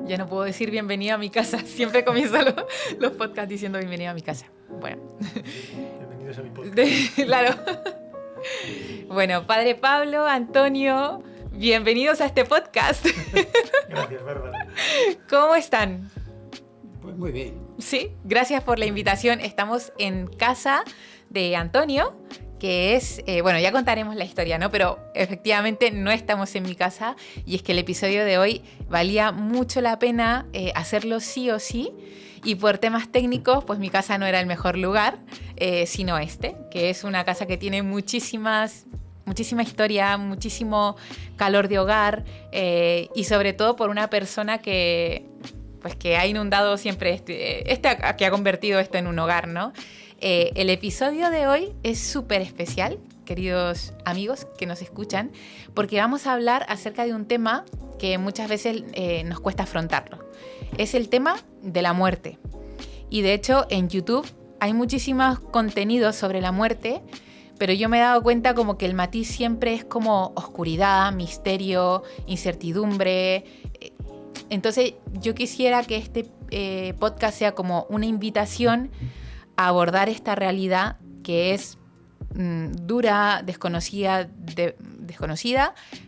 Ya no puedo decir bienvenido a mi casa. Siempre comienzo los podcasts diciendo bienvenido a mi casa. Bueno. Bienvenidos a mi podcast. Claro. Bueno, Padre Pablo, Antonio, bienvenidos a este podcast. Gracias, Bárbara. ¿Cómo están? Pues muy bien. Sí, gracias por la invitación. Estamos en casa de Antonio, que es, bueno, ya contaremos la historia, ¿no? Pero efectivamente no estamos en mi casa y es que el episodio de hoy valía mucho la pena hacerlo sí o sí. Y por temas técnicos, pues mi casa no era el mejor lugar, sino este, que es una casa que tiene muchísima historia, muchísimo calor de hogar y sobre todo por una persona que ha inundado siempre que ha convertido esto en un hogar, ¿no? El episodio de hoy es súper especial, queridos amigos que nos escuchan, porque vamos a hablar acerca de un tema que muchas veces nos cuesta afrontarlo. Es el tema de la muerte. Y de hecho en YouTube hay muchísimos contenidos sobre la muerte, pero yo me he dado cuenta como que el matiz siempre es como oscuridad, misterio, incertidumbre. Entonces yo quisiera que este podcast sea como una invitación a abordar esta realidad que es dura, desconocida,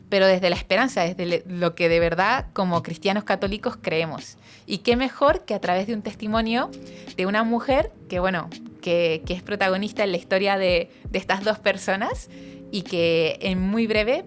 pero desde la esperanza, desde lo que de verdad como cristianos católicos creemos. Y qué mejor que a través de un testimonio de una mujer que es protagonista en la historia de estas dos personas y que en muy breve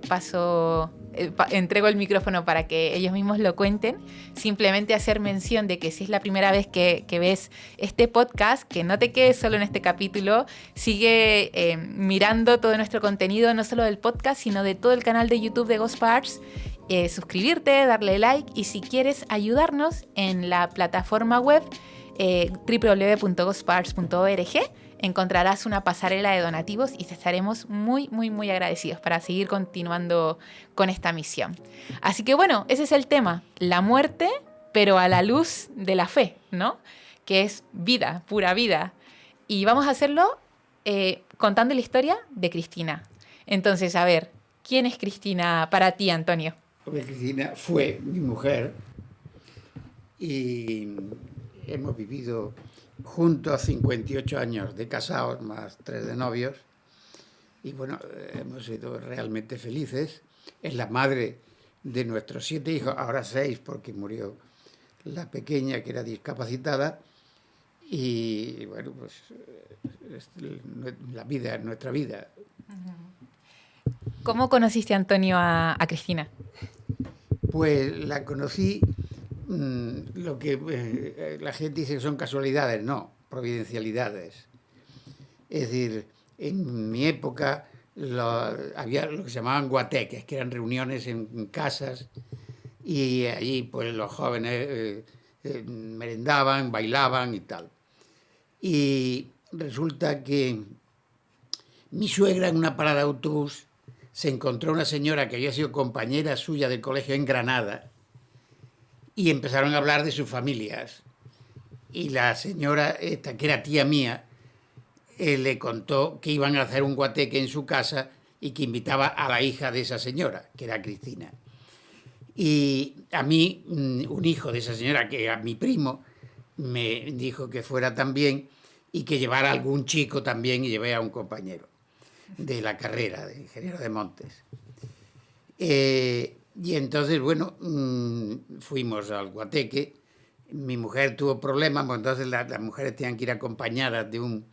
entrego el micrófono para que ellos mismos lo cuenten. Simplemente hacer mención de que si es la primera vez que ves este podcast, que no te quedes solo en este capítulo, sigue mirando todo nuestro contenido, no solo del podcast, sino de todo el canal de YouTube de Gospars. Suscribirte, darle like y si quieres ayudarnos en la plataforma web www.gospars.org encontrarás una pasarela de donativos y te estaremos muy, muy, muy agradecidos para seguir continuando con esta misión. Así que bueno, ese es el tema, la muerte, pero a la luz de la fe, ¿no? Que es vida, pura vida. Y vamos a hacerlo contando la historia de Cristina. Entonces, a ver, ¿quién es Cristina para ti, Antonio? Porque Cristina fue mi mujer y hemos vivido juntos 58 años de casados, más 3 de novios, y bueno, hemos sido realmente felices. Es la madre de nuestros 7 hijos, ahora 6 porque murió la pequeña que era discapacitada, y bueno, pues la vida es nuestra vida. ¿Cómo conociste, Antonio, a Cristina? Pues la conocí, lo que la gente dice que son casualidades, no, providencialidades. Es decir, en mi época había lo que se llamaban guateques, que eran reuniones en casas, y allí pues los jóvenes merendaban, bailaban y tal. Y resulta que mi suegra en una parada de autobús se encontró una señora que había sido compañera suya del colegio en Granada y empezaron a hablar de sus familias. Y la señora esta, que era tía mía, le contó que iban a hacer un guateque en su casa y que invitaba a la hija de esa señora, que era Cristina. Y a mí, un hijo de esa señora, que era mi primo, me dijo que fuera también y que llevara a algún chico también, y llevé a un compañero de la carrera de ingeniero de montes. Y entonces, bueno, fuimos al guateque. Mi mujer tuvo problemas, pues entonces las mujeres tenían que ir acompañadas de un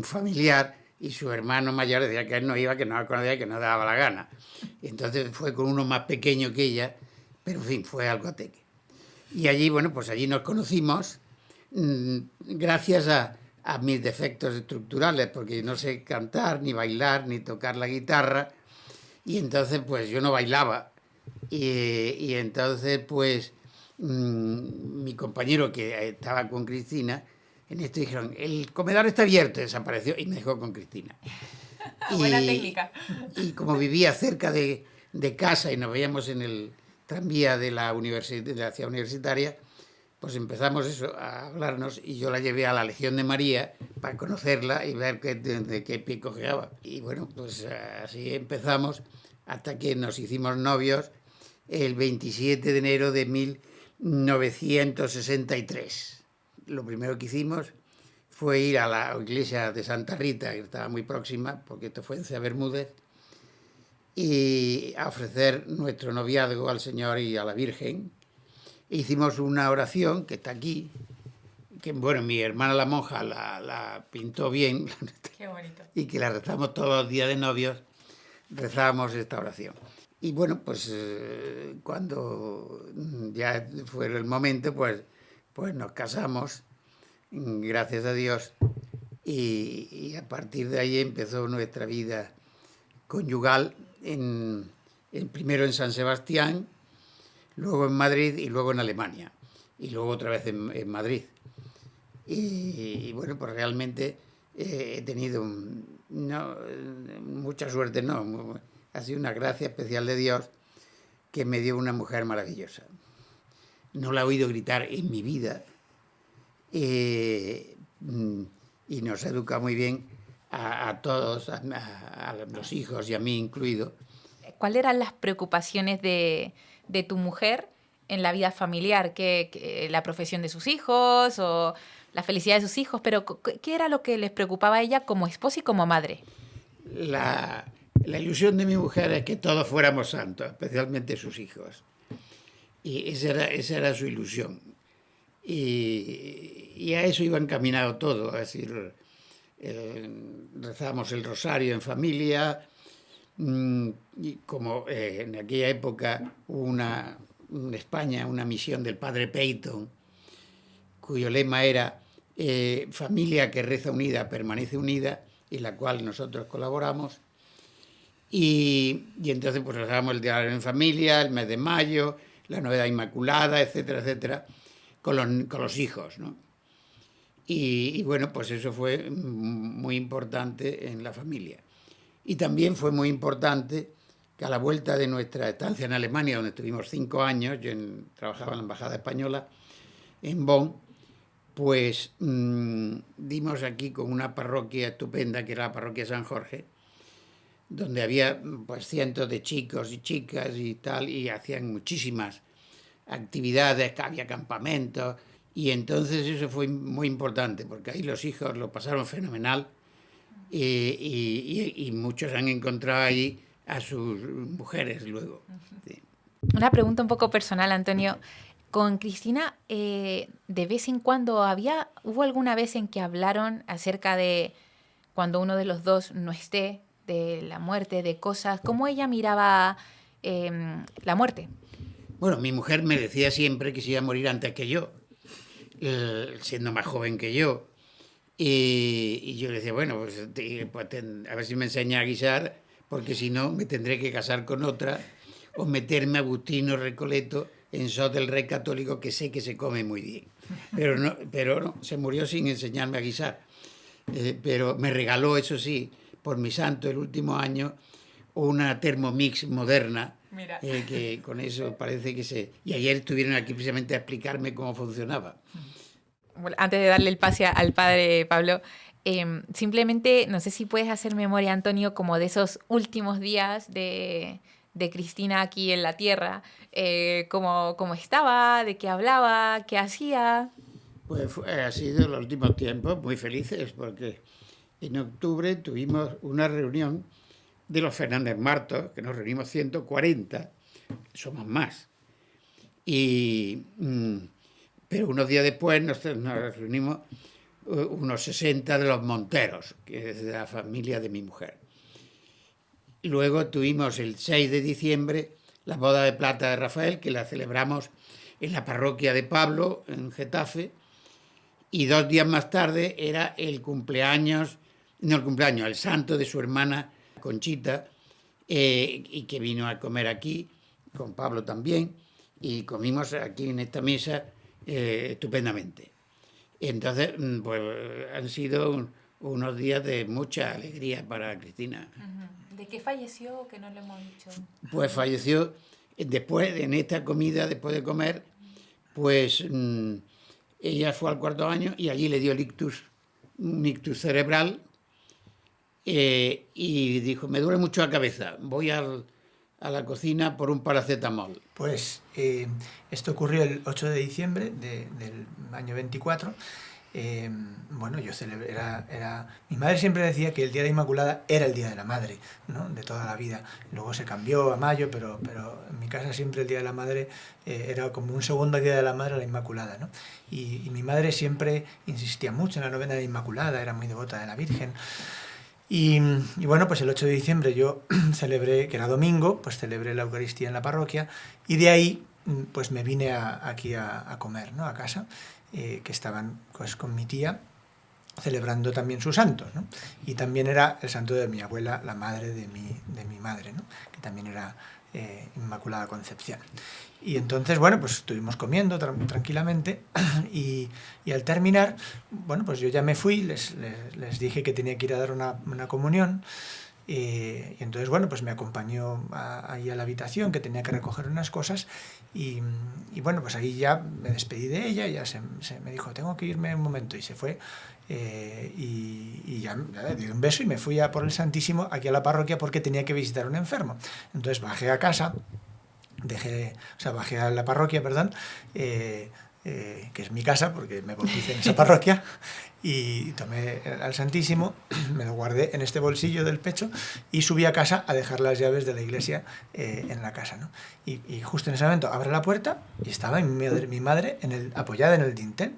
familiar, y su hermano mayor decía que él no iba, que no la conocía, que no daba la gana. Y entonces fue con uno más pequeño que ella, pero en fin, fue al guateque. Y allí, bueno, pues allí nos conocimos gracias a mis defectos estructurales, porque no sé cantar, ni bailar, ni tocar la guitarra, y entonces pues yo no bailaba. Y entonces pues mi compañero que estaba con Cristina, en esto dijeron, el comedor está abierto, desapareció y me dejó con Cristina. Buena técnica. Y como vivía cerca de casa y nos veíamos en el tranvía de la ciudad universitaria, pues empezamos eso, a hablarnos, y yo la llevé a la Legión de María para conocerla y ver de qué pie cojeaba. Y bueno, pues así empezamos hasta que nos hicimos novios el 27 de enero de 1963. Lo primero que hicimos fue ir a la iglesia de Santa Rita, que estaba muy próxima, porque esto fue en Cea Bermúdez, y a ofrecer nuestro noviazgo al Señor y a la Virgen. Hicimos una oración que está aquí, que bueno, mi hermana la monja la pintó bien. Qué bonito. Y que la rezamos todos los días de novios, rezábamos esta oración. Y bueno, pues cuando ya fue el momento, pues nos casamos, gracias a Dios, y a partir de ahí empezó nuestra vida conyugal, primero en San Sebastián, luego en Madrid y luego en Alemania, y luego otra vez en Madrid. Y bueno, pues realmente he tenido mucha suerte, ha sido una gracia especial de Dios que me dio una mujer maravillosa. No la he oído gritar en mi vida, y nos educa muy bien a todos, a los hijos y a mí incluido. ¿Cuáles eran las preocupaciones de tu mujer en la vida familiar? ¿La profesión de sus hijos o la felicidad de sus hijos? Pero ¿qué era lo que les preocupaba a ella como esposa y como madre? La ilusión de mi mujer es que todos fuéramos santos, especialmente sus hijos. Y esa era su ilusión. Y a eso iba encaminado todo. Es decir, rezábamos el rosario en familia. Y como en aquella época hubo en España una misión del padre Peyton, cuyo lema era familia que reza unida permanece unida, en la cual nosotros colaboramos. Y entonces pues rezábamos el diario en familia, el mes de mayo, la Novedad Inmaculada, etcétera, etcétera, con los hijos, ¿no? Y bueno, pues eso fue muy importante en la familia. Y también fue muy importante que a la vuelta de nuestra estancia en Alemania, donde estuvimos 5 años, yo trabajaba en la Embajada Española en Bonn, pues dimos aquí con una parroquia estupenda, que era la parroquia San Jorge, donde había pues cientos de chicos y chicas y tal, y hacían muchísimas actividades, había campamentos, y entonces eso fue muy importante, porque ahí los hijos lo pasaron fenomenal, y muchos han encontrado ahí a sus mujeres luego. Sí. Una pregunta un poco personal, Antonio. Con Cristina, de vez en cuando ¿hubo alguna vez en que hablaron acerca de cuando uno de los dos no esté, de la muerte, de cosas? ¿Cómo ella miraba la muerte? Bueno, mi mujer me decía siempre que se iba a morir antes que yo, siendo más joven que yo. Y yo le decía, bueno, pues a ver si me enseña a guisar, porque si no me tendré que casar con otra o meterme a Agustino Recoleto en sos del rey católico, que sé que se come muy bien. Pero no, se murió sin enseñarme a guisar. Pero me regaló, eso sí, por mi santo, el último año, una Thermomix moderna, que con eso parece que se... Y ayer estuvieron aquí precisamente a explicarme cómo funcionaba. Bueno, antes de darle el pase al padre Pablo, simplemente, no sé si puedes hacer memoria, Antonio, como de esos últimos días de Cristina aquí en la tierra, cómo estaba, de qué hablaba, qué hacía. Pues ha sido los últimos tiempos muy felices, porque en octubre tuvimos una reunión de los Fernández Martos, que nos reunimos 140, somos más. Pero unos días después nos reunimos unos 60 de los Monteros, que es de la familia de mi mujer. Luego tuvimos el 6 de diciembre la boda de plata de Rafael, que la celebramos en la parroquia de Pablo, en Getafe, y 2 días más tarde era el santo de su hermana Conchita, y que vino a comer aquí, con Pablo también, y comimos aquí en esta mesa estupendamente. Entonces, pues han sido unos días de mucha alegría para Cristina. ¿De qué falleció, que no lo hemos dicho? Pues falleció después, en esta comida, después de comer, pues ella fue al 4.º año y allí le dio un ictus cerebral, y dijo, me duele mucho la cabeza, voy al a la cocina por un paracetamol? Pues esto ocurrió el 8 de diciembre del año 24. Bueno, yo celebré, mi madre siempre decía que el Día de Inmaculada era el Día de la Madre, ¿no? De toda la vida. Luego se cambió a mayo, pero en mi casa siempre el Día de la Madre era como un segundo Día de la Madre a la Inmaculada, ¿no? Y mi madre siempre insistía mucho en la novena de la Inmaculada, era muy devota de la Virgen. Y bueno, pues el 8 de diciembre yo celebré, que era domingo, pues celebré la Eucaristía en la parroquia, y de ahí pues me vine aquí a comer, ¿no? A casa, que estaban pues con mi tía celebrando también su santo, ¿no? Y también era el santo de mi abuela, la madre de mi madre, ¿no? Que también era Inmaculada Concepción. Y entonces, bueno, pues estuvimos comiendo tranquilamente y al terminar, bueno, pues yo ya me fui, les dije que tenía que ir a dar una comunión. Y entonces, bueno, pues me acompañó ahí a la habitación, que tenía que recoger unas cosas, y bueno, pues ahí ya me despedí de ella, ya se me dijo, tengo que irme un momento, y se fue, y ya le di un beso y me fui a por el Santísimo aquí a la parroquia porque tenía que visitar a un enfermo. Entonces bajé a casa, bajé a la parroquia, perdón, que es mi casa porque me bauticé en esa parroquia, y tomé al Santísimo, me lo guardé en este bolsillo del pecho y subí a casa a dejar las llaves de la iglesia en la casa, ¿no? Y justo en ese momento abro la puerta y estaba mi madre apoyada en el dintel.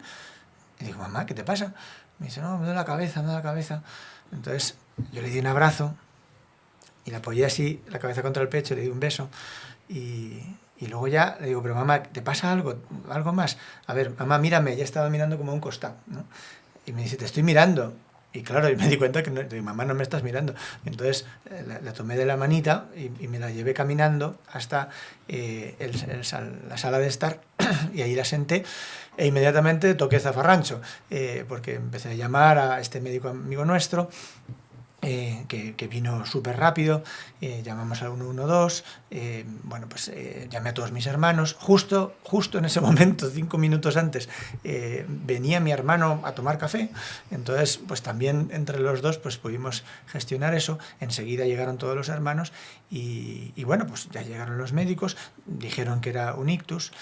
Y digo, mamá, ¿qué te pasa? Me dice, no, me duele la cabeza. Entonces yo le di un abrazo y la apoyé así, la cabeza contra el pecho, le di un beso. Y luego ya le digo, pero mamá, ¿te pasa algo más? A ver, mamá, mírame. Ya estaba mirando como a un costado, ¿no? Y me dice, te estoy mirando. Y claro, y me di cuenta que digo, mamá, no me estás mirando. Entonces la tomé de la manita y me la llevé caminando hasta la sala de estar, y ahí la senté e inmediatamente toqué zafarrancho, porque empecé a llamar a este médico amigo nuestro, que vino súper rápido, llamamos al 112, bueno, pues llamé a todos mis hermanos, justo en ese momento, 5 minutos antes, venía mi hermano a tomar café, entonces pues también entre los dos pues pudimos gestionar eso. Enseguida llegaron todos los hermanos y bueno, pues ya llegaron los médicos, dijeron que era un ictus,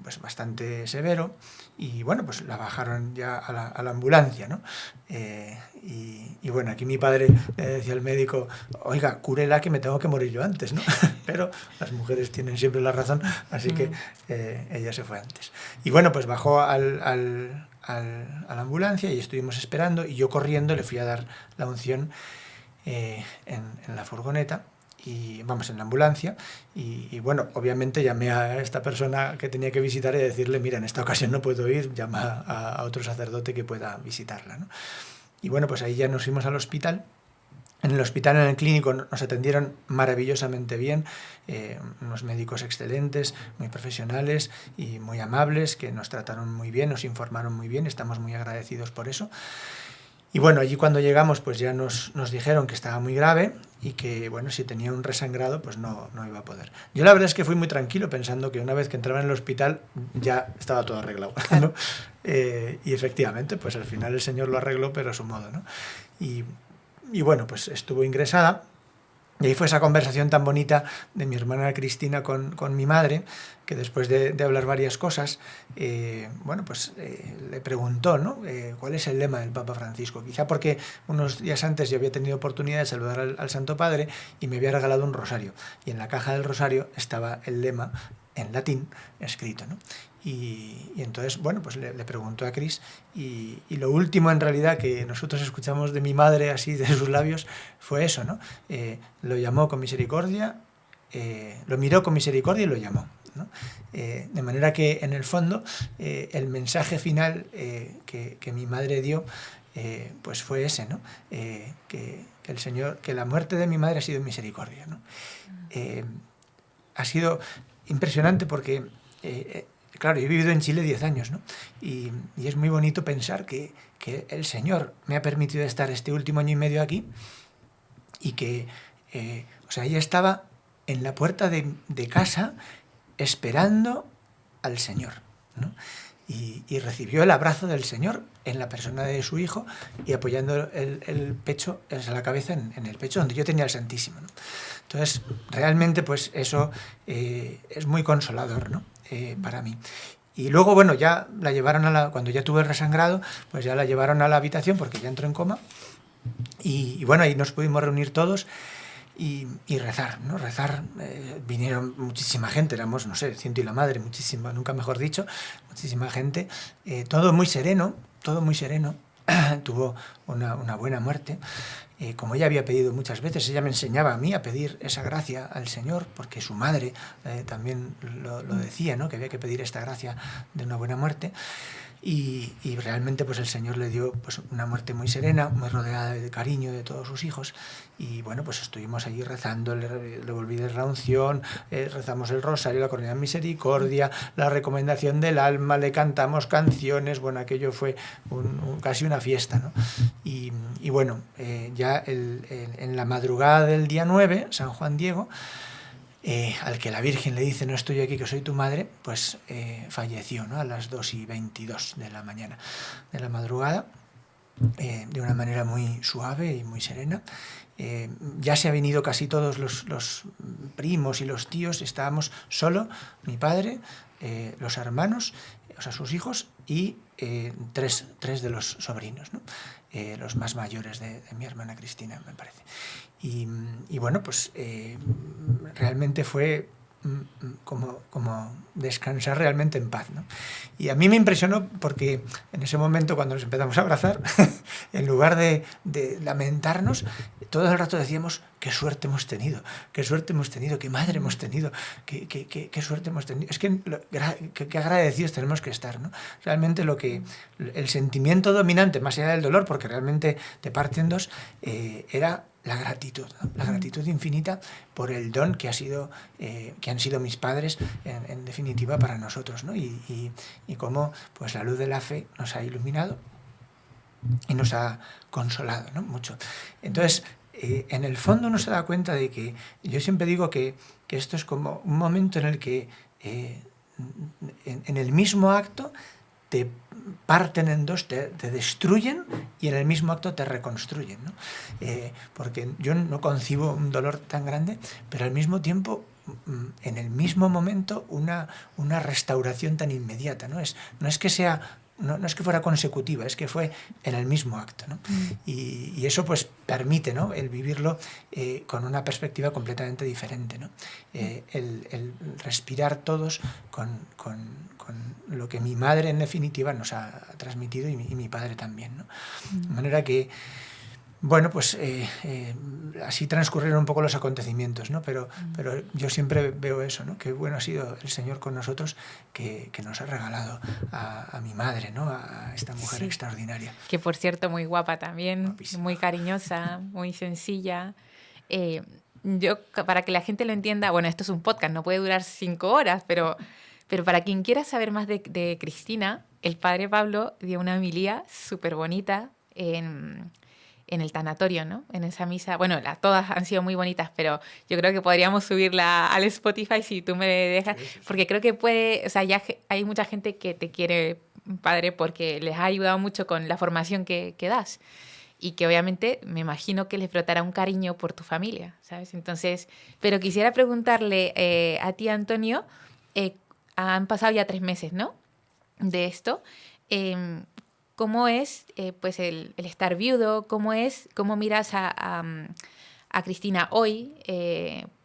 pues bastante severo, y bueno, pues la bajaron ya a la ambulancia, ¿no? Y bueno, aquí mi padre le decía al médico, oiga, cúrela que me tengo que morir yo antes, ¿no? Pero las mujeres tienen siempre la razón, así que ella se fue antes. Y bueno, pues bajó a la ambulancia y estuvimos esperando, y yo corriendo le fui a dar la unción en la furgoneta, y vamos, en la ambulancia, y bueno, obviamente llamé a esta persona que tenía que visitar y decirle, mira, en esta ocasión no puedo ir, llama a otro sacerdote que pueda visitarla, ¿no? Y bueno, pues ahí ya nos fuimos al hospital. En el hospital, en el clínico, nos atendieron maravillosamente bien, unos médicos excelentes, muy profesionales y muy amables, que nos trataron muy bien, nos informaron muy bien, estamos muy agradecidos por eso. Y bueno, allí cuando llegamos pues ya nos dijeron que estaba muy grave y que bueno, si tenía un resangrado pues no iba a poder. Yo la verdad es que fui muy tranquilo pensando que una vez que entraba en el hospital ya estaba todo arreglado, ¿no? Y efectivamente pues al final el Señor lo arregló, pero a su modo, ¿no? Y bueno, pues estuvo ingresada. Y ahí fue esa conversación tan bonita de mi hermana Cristina con mi madre, que después de hablar varias cosas, bueno, pues le preguntó, ¿no? ¿Cuál es el lema del Papa Francisco? Quizá porque unos días antes yo había tenido oportunidad de saludar al Santo Padre y me había regalado un rosario. Y en la caja del rosario estaba el lema en latín escrito, ¿no? Y entonces, bueno, pues le preguntó a Cris, y lo último en realidad que nosotros escuchamos de mi madre así de sus labios fue eso, ¿no? Lo llamó con misericordia, lo miró con misericordia y lo llamó, ¿no? De manera que en el fondo el mensaje final que mi madre dio pues fue ese, ¿no? Que el Señor, que la muerte de mi madre ha sido misericordia, ¿no? Ha sido impresionante porque claro, yo he vivido en Chile 10 años, ¿no? Y es muy bonito pensar que el Señor me ha permitido estar este último año y medio aquí, y que, o sea, ella estaba en la puerta de casa esperando al Señor, ¿no? Y recibió el abrazo del Señor en la persona de su hijo y apoyando el pecho, la cabeza en el pecho donde yo tenía el Santísimo, ¿no? Entonces, realmente, pues eso es muy consolador, ¿no? Para mí. Y luego, bueno, ya la llevaron cuando ya tuve el resangrado, pues ya la llevaron a la habitación porque ya entró en coma. Y bueno, ahí nos pudimos reunir todos y rezar, ¿no? Rezar, vinieron muchísima gente, éramos, no sé, ciento y la madre, muchísima, nunca mejor dicho, muchísima gente, todo muy sereno, tuvo una buena muerte. Como ella había pedido muchas veces, ella me enseñaba a mí a pedir esa gracia al Señor, porque su madre también lo decía, ¿no? Que había que pedir esta gracia de una buena muerte. Y realmente pues el Señor le dio pues una muerte muy serena, muy rodeada de cariño de todos sus hijos. Y bueno, pues estuvimos allí rezando, le volví de la unción, rezamos el rosario, la coronilla de misericordia, la recomendación del alma, le cantamos canciones, bueno, aquello fue casi una fiesta, ¿no? Y bueno, ya en la madrugada del día 9, San Juan Diego, al que la Virgen le dice no estoy aquí, que soy tu madre, pues falleció, ¿no? A las 2:22 de la mañana, de la madrugada, de una manera muy suave y muy serena. Ya se habían ido casi todos los primos y los tíos, estábamos solo, mi padre, los hermanos, o sea, sus hijos y tres de los sobrinos, ¿no? Los más mayores de mi hermana Cristina, me parece. Y bueno, pues realmente fue como descansar realmente en paz, ¿no? Y a mí me impresionó porque en ese momento, cuando nos empezamos a abrazar, en lugar de lamentarnos, todo el rato decíamos qué suerte hemos tenido, qué madre hemos tenido, qué suerte hemos tenido. Es que qué agradecidos tenemos que estar, ¿no? Realmente el sentimiento dominante, más allá del dolor, porque realmente te parte en dos, era la gratitud, ¿no? La gratitud infinita por el don que han sido mis padres, en definitiva, para nosotros, ¿no? Y cómo pues la luz de la fe nos ha iluminado y nos ha consolado, ¿no? Mucho. Entonces, en el fondo uno se da cuenta de que, yo siempre digo que esto es como un momento en el que en el mismo acto te parten en dos, te destruyen y en el mismo acto te reconstruyen, ¿no? Porque yo no concibo un dolor tan grande, pero al mismo tiempo, en el mismo momento, una restauración tan inmediata, ¿no? No es que sea... No es que fuera consecutiva, es que fue en el mismo acto, ¿no? Y eso pues permite, ¿no? El vivirlo con una perspectiva completamente diferente, ¿no? El respirar todos con lo que mi madre en definitiva nos ha transmitido y mi padre también, ¿no? De manera que, bueno, pues así transcurrieron un poco los acontecimientos, ¿no? Pero yo siempre veo eso, ¿no? Qué bueno ha sido el Señor con nosotros, que nos ha regalado a mi madre, ¿no? A esta mujer extraordinaria. Que por cierto, muy guapa también, Guapísima. muy cariñosa, muy sencilla. Yo, para que la gente lo entienda, bueno, esto es un podcast, no puede durar 5 horas, pero para quien quiera saber más de Cristina, el padre Pablo dio una homilía súper bonita en el tanatorio, ¿no? En esa misa. Bueno, todas han sido muy bonitas, pero yo creo que podríamos subirla al Spotify si tú me dejas, porque creo que o sea, ya hay mucha gente que te quiere, padre, porque les ha ayudado mucho con la formación que das. Y que obviamente me imagino que les brotará un cariño por tu familia, ¿sabes? Entonces, pero quisiera preguntarle a ti, Antonio, han pasado ya 3 meses, ¿no? De esto. ¿Cómo es pues el estar viudo? ¿Cómo miras a Cristina hoy?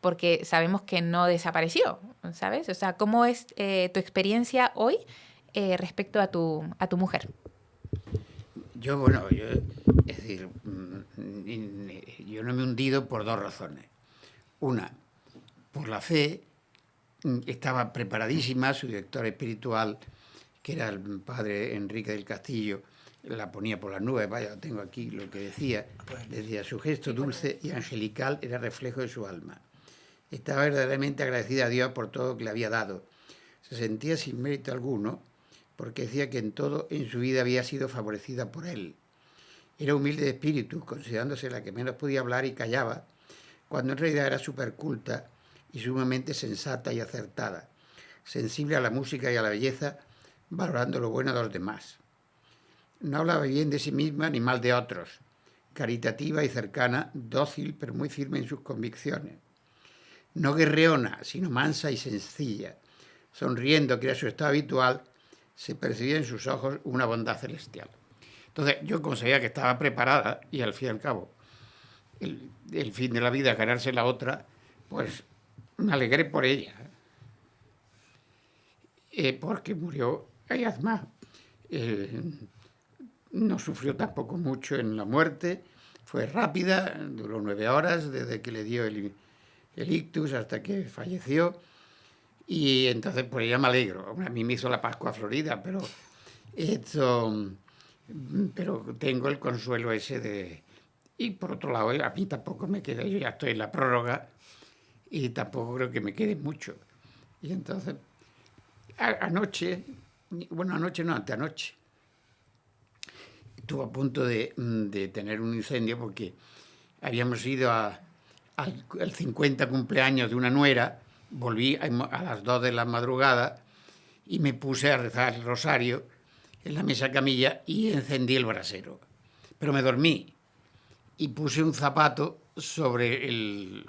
Porque sabemos que no desapareció, ¿sabes? O sea, ¿cómo es tu experiencia hoy respecto a tu mujer? Es decir, yo no me he hundido por 2 razones. Una, por la fe, estaba preparadísima, su director espiritual, que era el padre Enrique del Castillo, la ponía por las nubes, vaya, tengo aquí lo que decía, su gesto dulce y angelical era reflejo de su alma. Estaba verdaderamente agradecida a Dios por todo lo que le había dado. Se sentía sin mérito alguno, porque decía que en todo en su vida había sido favorecida por él. Era humilde de espíritu, considerándose la que menos podía hablar y callaba, cuando en realidad era superculta y sumamente sensata y acertada, sensible a la música y a la belleza, valorando lo bueno de los demás. No hablaba bien de sí misma ni mal de otros, caritativa y cercana, dócil pero muy firme en sus convicciones. no guerreona, sino mansa y sencilla. Sonriendo, que era su estado habitual, se percibía en sus ojos una bondad celestial. Entonces, yo como sabía que estaba preparada, y al fin y al cabo, el fin de la vida, ganarse la otra, pues me alegré por ella. Porque murió, y además no sufrió tampoco mucho en la muerte, fue rápida, duró 9 horas desde que le dio el ictus hasta que falleció, y entonces por ella me alegro. A mí me hizo la Pascua Florida, pero tengo el consuelo ese de... Y por otro lado, a mí tampoco me queda, yo ya estoy en la prórroga y tampoco creo que me quede mucho. Y entonces, anoche, bueno, anoche no, anteanoche, estuve a punto de tener un incendio porque habíamos ido al 50 cumpleaños de una nuera, volví a las 2 de la madrugada y me puse a rezar el rosario en la mesa camilla y encendí el brasero. Pero me dormí y puse un zapato sobre el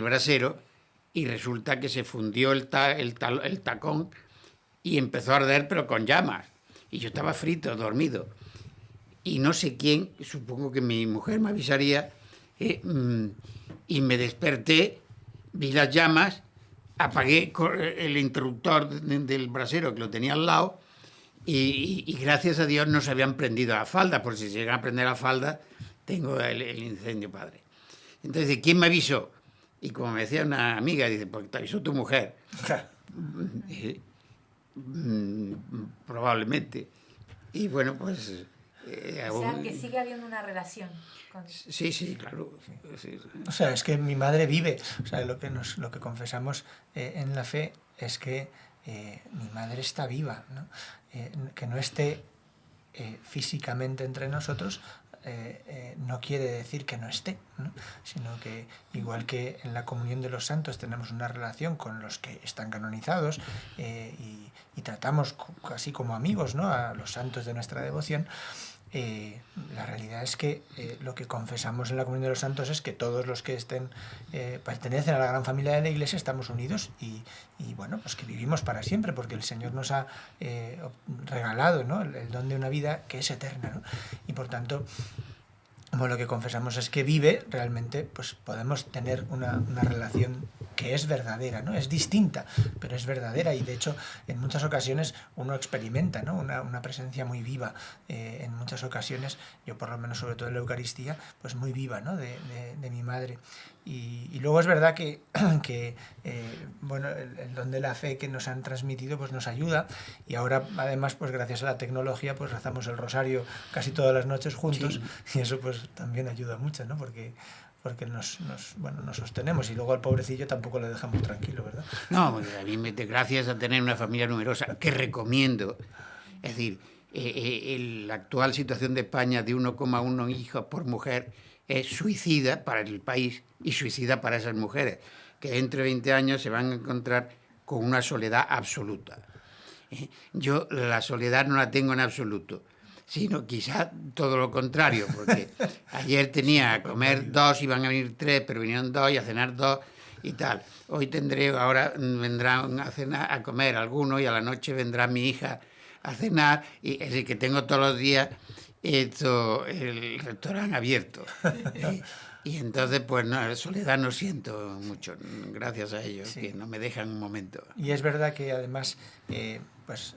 brasero y resulta que se fundió el tacón y empezó a arder, pero con llamas. Y yo estaba frito, dormido. Y no sé quién, supongo que mi mujer me avisaría, y me desperté, vi las llamas, apagué el interruptor del brasero que lo tenía al lado y gracias a Dios no se habían prendido la falda, por si se llegan a prender la falda, tengo el incendio, padre. Entonces, ¿quién me avisó? Y como me decía una amiga, dice, porque te avisó tu mujer. Probablemente. Y bueno, pues... o sea, que sigue habiendo una relación. Sí, claro. Sí. O sea, es que mi madre vive. O sea, lo que confesamos en la fe es que mi madre está viva, ¿no? Que no esté físicamente entre nosotros no quiere decir que no esté, ¿no? Sino que igual que en la comunión de los santos tenemos una relación con los que están canonizados y tratamos casi como amigos, ¿no?, a los santos de nuestra devoción. La realidad es que lo que confesamos en la comunión de los santos es que todos los que pertenecen a la gran familia de la Iglesia estamos unidos y bueno, pues que vivimos para siempre porque el Señor nos ha regalado, ¿no?, el don de una vida que es eterna, ¿no? Y por tanto, como lo que confesamos es que vive, realmente pues podemos tener una relación que es verdadera, ¿no? Es distinta, pero es verdadera y de hecho en muchas ocasiones uno experimenta, ¿no?, una presencia muy viva, en muchas ocasiones, yo por lo menos sobre todo en la Eucaristía, pues muy viva, ¿no?, de mi madre. Y luego es verdad que bueno, el don de la fe que nos han transmitido pues nos ayuda y ahora además pues gracias a la tecnología pues rezamos el rosario casi todas las noches juntos, sí. Y eso pues también ayuda mucho, ¿no?, porque nos sostenemos y luego al pobrecillo tampoco le dejamos tranquilo, ¿verdad? No, a mí gracias a tener una familia numerosa que recomiendo, es decir, la actual situación de España de 1,1 hijos por mujer es suicida para el país y suicida para esas mujeres, que dentro de 20 años se van a encontrar con una soledad absoluta. Yo la soledad no la tengo en absoluto, sino quizás todo lo contrario, porque ayer tenía a comer 2, iban a venir 3, pero vinieron 2 y a cenar 2 y tal. Hoy ahora vendrán a comer algunos y a la noche vendrá mi hija a cenar, y es decir, que tengo todos los días el restaurante abierto. Y entonces, pues no, soledad no siento mucho, gracias a ellos, sí, que no me dejan un momento. Y es verdad que además, pues,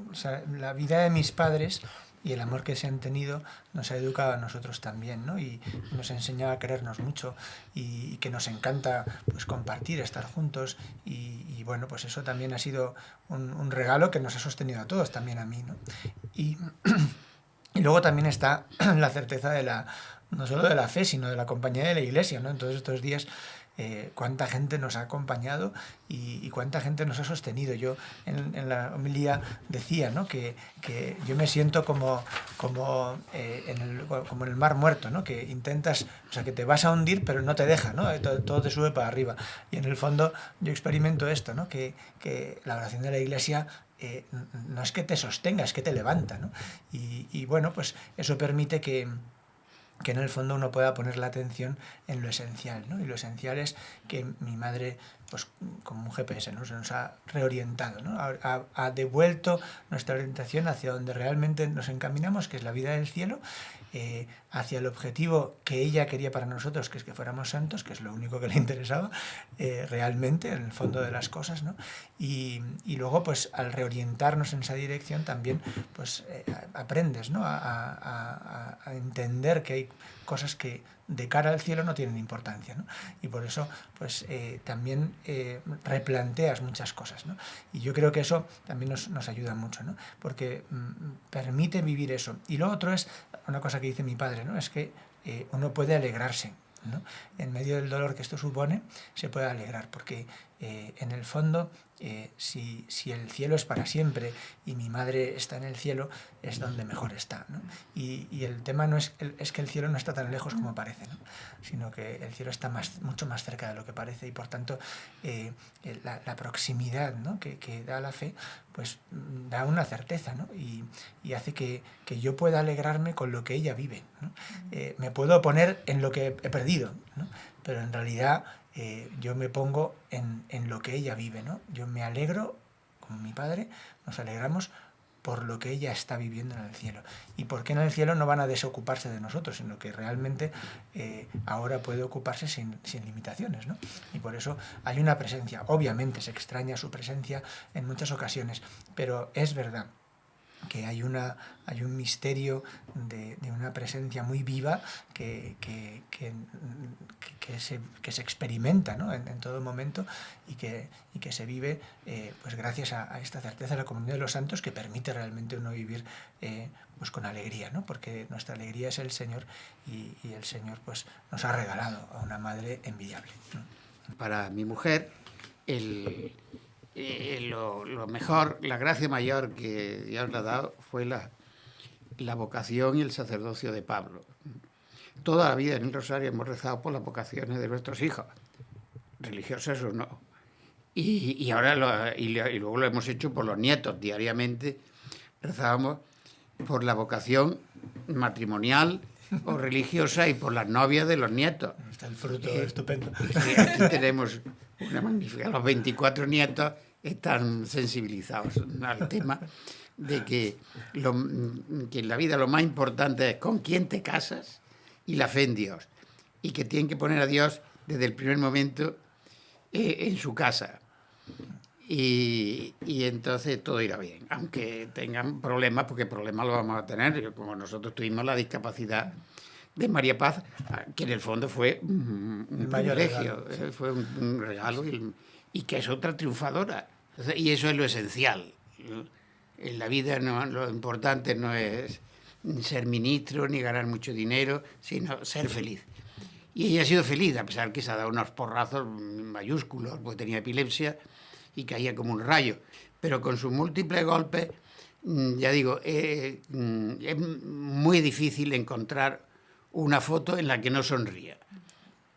o sea, la vida de mis padres y el amor que se han tenido nos ha educado a nosotros también, ¿no? Y nos ha enseñado a querernos mucho y que nos encanta pues compartir, estar juntos y bueno, pues eso también ha sido un regalo que nos ha sostenido a todos, también a mí, ¿no? Y luego también está la certeza no solo de la fe, sino de la compañía de la Iglesia, ¿no? En todos estos días cuánta gente nos ha acompañado y cuánta gente nos ha sostenido. Yo en la homilía decía, ¿no?, que yo me siento como en el mar muerto, ¿no?, que intentas, o sea, que te vas a hundir pero no te deja, ¿no?, todo te sube para arriba. Y en el fondo yo experimento esto, ¿no?, que la oración de la Iglesia no es que te sostenga, es que te levanta, ¿no? Y bueno, pues eso permite que que en el fondo uno pueda poner la atención en lo esencial, ¿no? Y lo esencial es que mi madre, pues como un GPS, ¿no? Se nos ha reorientado, ¿no? Ha devuelto nuestra orientación hacia donde realmente nos encaminamos, que es la vida del cielo, hacia el objetivo que ella quería para nosotros, que es que fuéramos santos, que es lo único que le interesaba realmente, en el fondo de las cosas, ¿no? Y luego, pues al reorientarnos en esa dirección también, pues aprendes, ¿no? A entender que hay cosas que de cara al cielo no tienen importancia, ¿no? Y por eso pues también replanteas muchas cosas, ¿no? Y yo creo que eso también nos ayuda mucho, ¿no? Porque permite vivir eso. Y lo otro es una cosa que dice mi padre, ¿no? Es que uno puede alegrarse, ¿no? En medio del dolor que esto supone, se puede alegrar, porque en el fondo, si el cielo es para siempre y mi madre está en el cielo, es donde mejor está, ¿no? Y el tema no es que el cielo no está tan lejos como parece, ¿no? Sino que el cielo está mucho más cerca de lo que parece, y por tanto la proximidad, ¿no? que da la fe, pues da una certeza, ¿no? Y hace que yo pueda alegrarme con lo que ella vive, ¿no? Me puedo poner en lo que he perdido, ¿no? Pero en realidad yo me pongo en lo que ella vive, ¿no? Yo me alegro, con mi padre, nos alegramos por lo que ella está viviendo en el cielo. Y porque en el cielo no van a desocuparse de nosotros, sino que realmente ahora puede ocuparse sin limitaciones, ¿no? Y por eso hay una presencia. Obviamente se extraña su presencia en muchas ocasiones, pero es verdad que hay un misterio de una presencia muy viva que se experimenta, ¿no? en todo momento, y que se vive pues gracias a esta certeza de la comunión de los santos, que permite realmente uno vivir pues con alegría, ¿no? Porque nuestra alegría es el Señor, y el Señor pues nos ha regalado a una madre envidiable, ¿no? Para mi mujer, lo mejor, la gracia mayor que Dios le ha dado fue la vocación y el sacerdocio de Pablo. Toda la vida en el Rosario hemos rezado por las vocaciones de nuestros hijos, religiosas o no. Y ahora y luego lo hemos hecho por los nietos. Diariamente rezábamos por la vocación matrimonial o religiosa y por las novias de los nietos. Está el fruto estupendo. Aquí tenemos una magnífica. Los 24 nietos están sensibilizados al tema de que en la vida lo más importante es con quién te casas y la fe en Dios. Y que tienen que poner a Dios desde el primer momento en su casa. Y entonces todo irá bien, aunque tengan problemas, porque problemas los vamos a tener, como nosotros tuvimos la discapacidad de María Paz, que en el fondo fue un privilegio, fue un regalo, y que es otra triunfadora. Y eso es lo esencial. En la vida lo importante no es ser ministro ni ganar mucho dinero, sino ser feliz. Y ella ha sido feliz, a pesar que se ha dado unos porrazos mayúsculos, porque tenía epilepsia y caía como un rayo. Pero con sus múltiples golpes, ya digo, es muy difícil encontrar una foto en la que no sonría.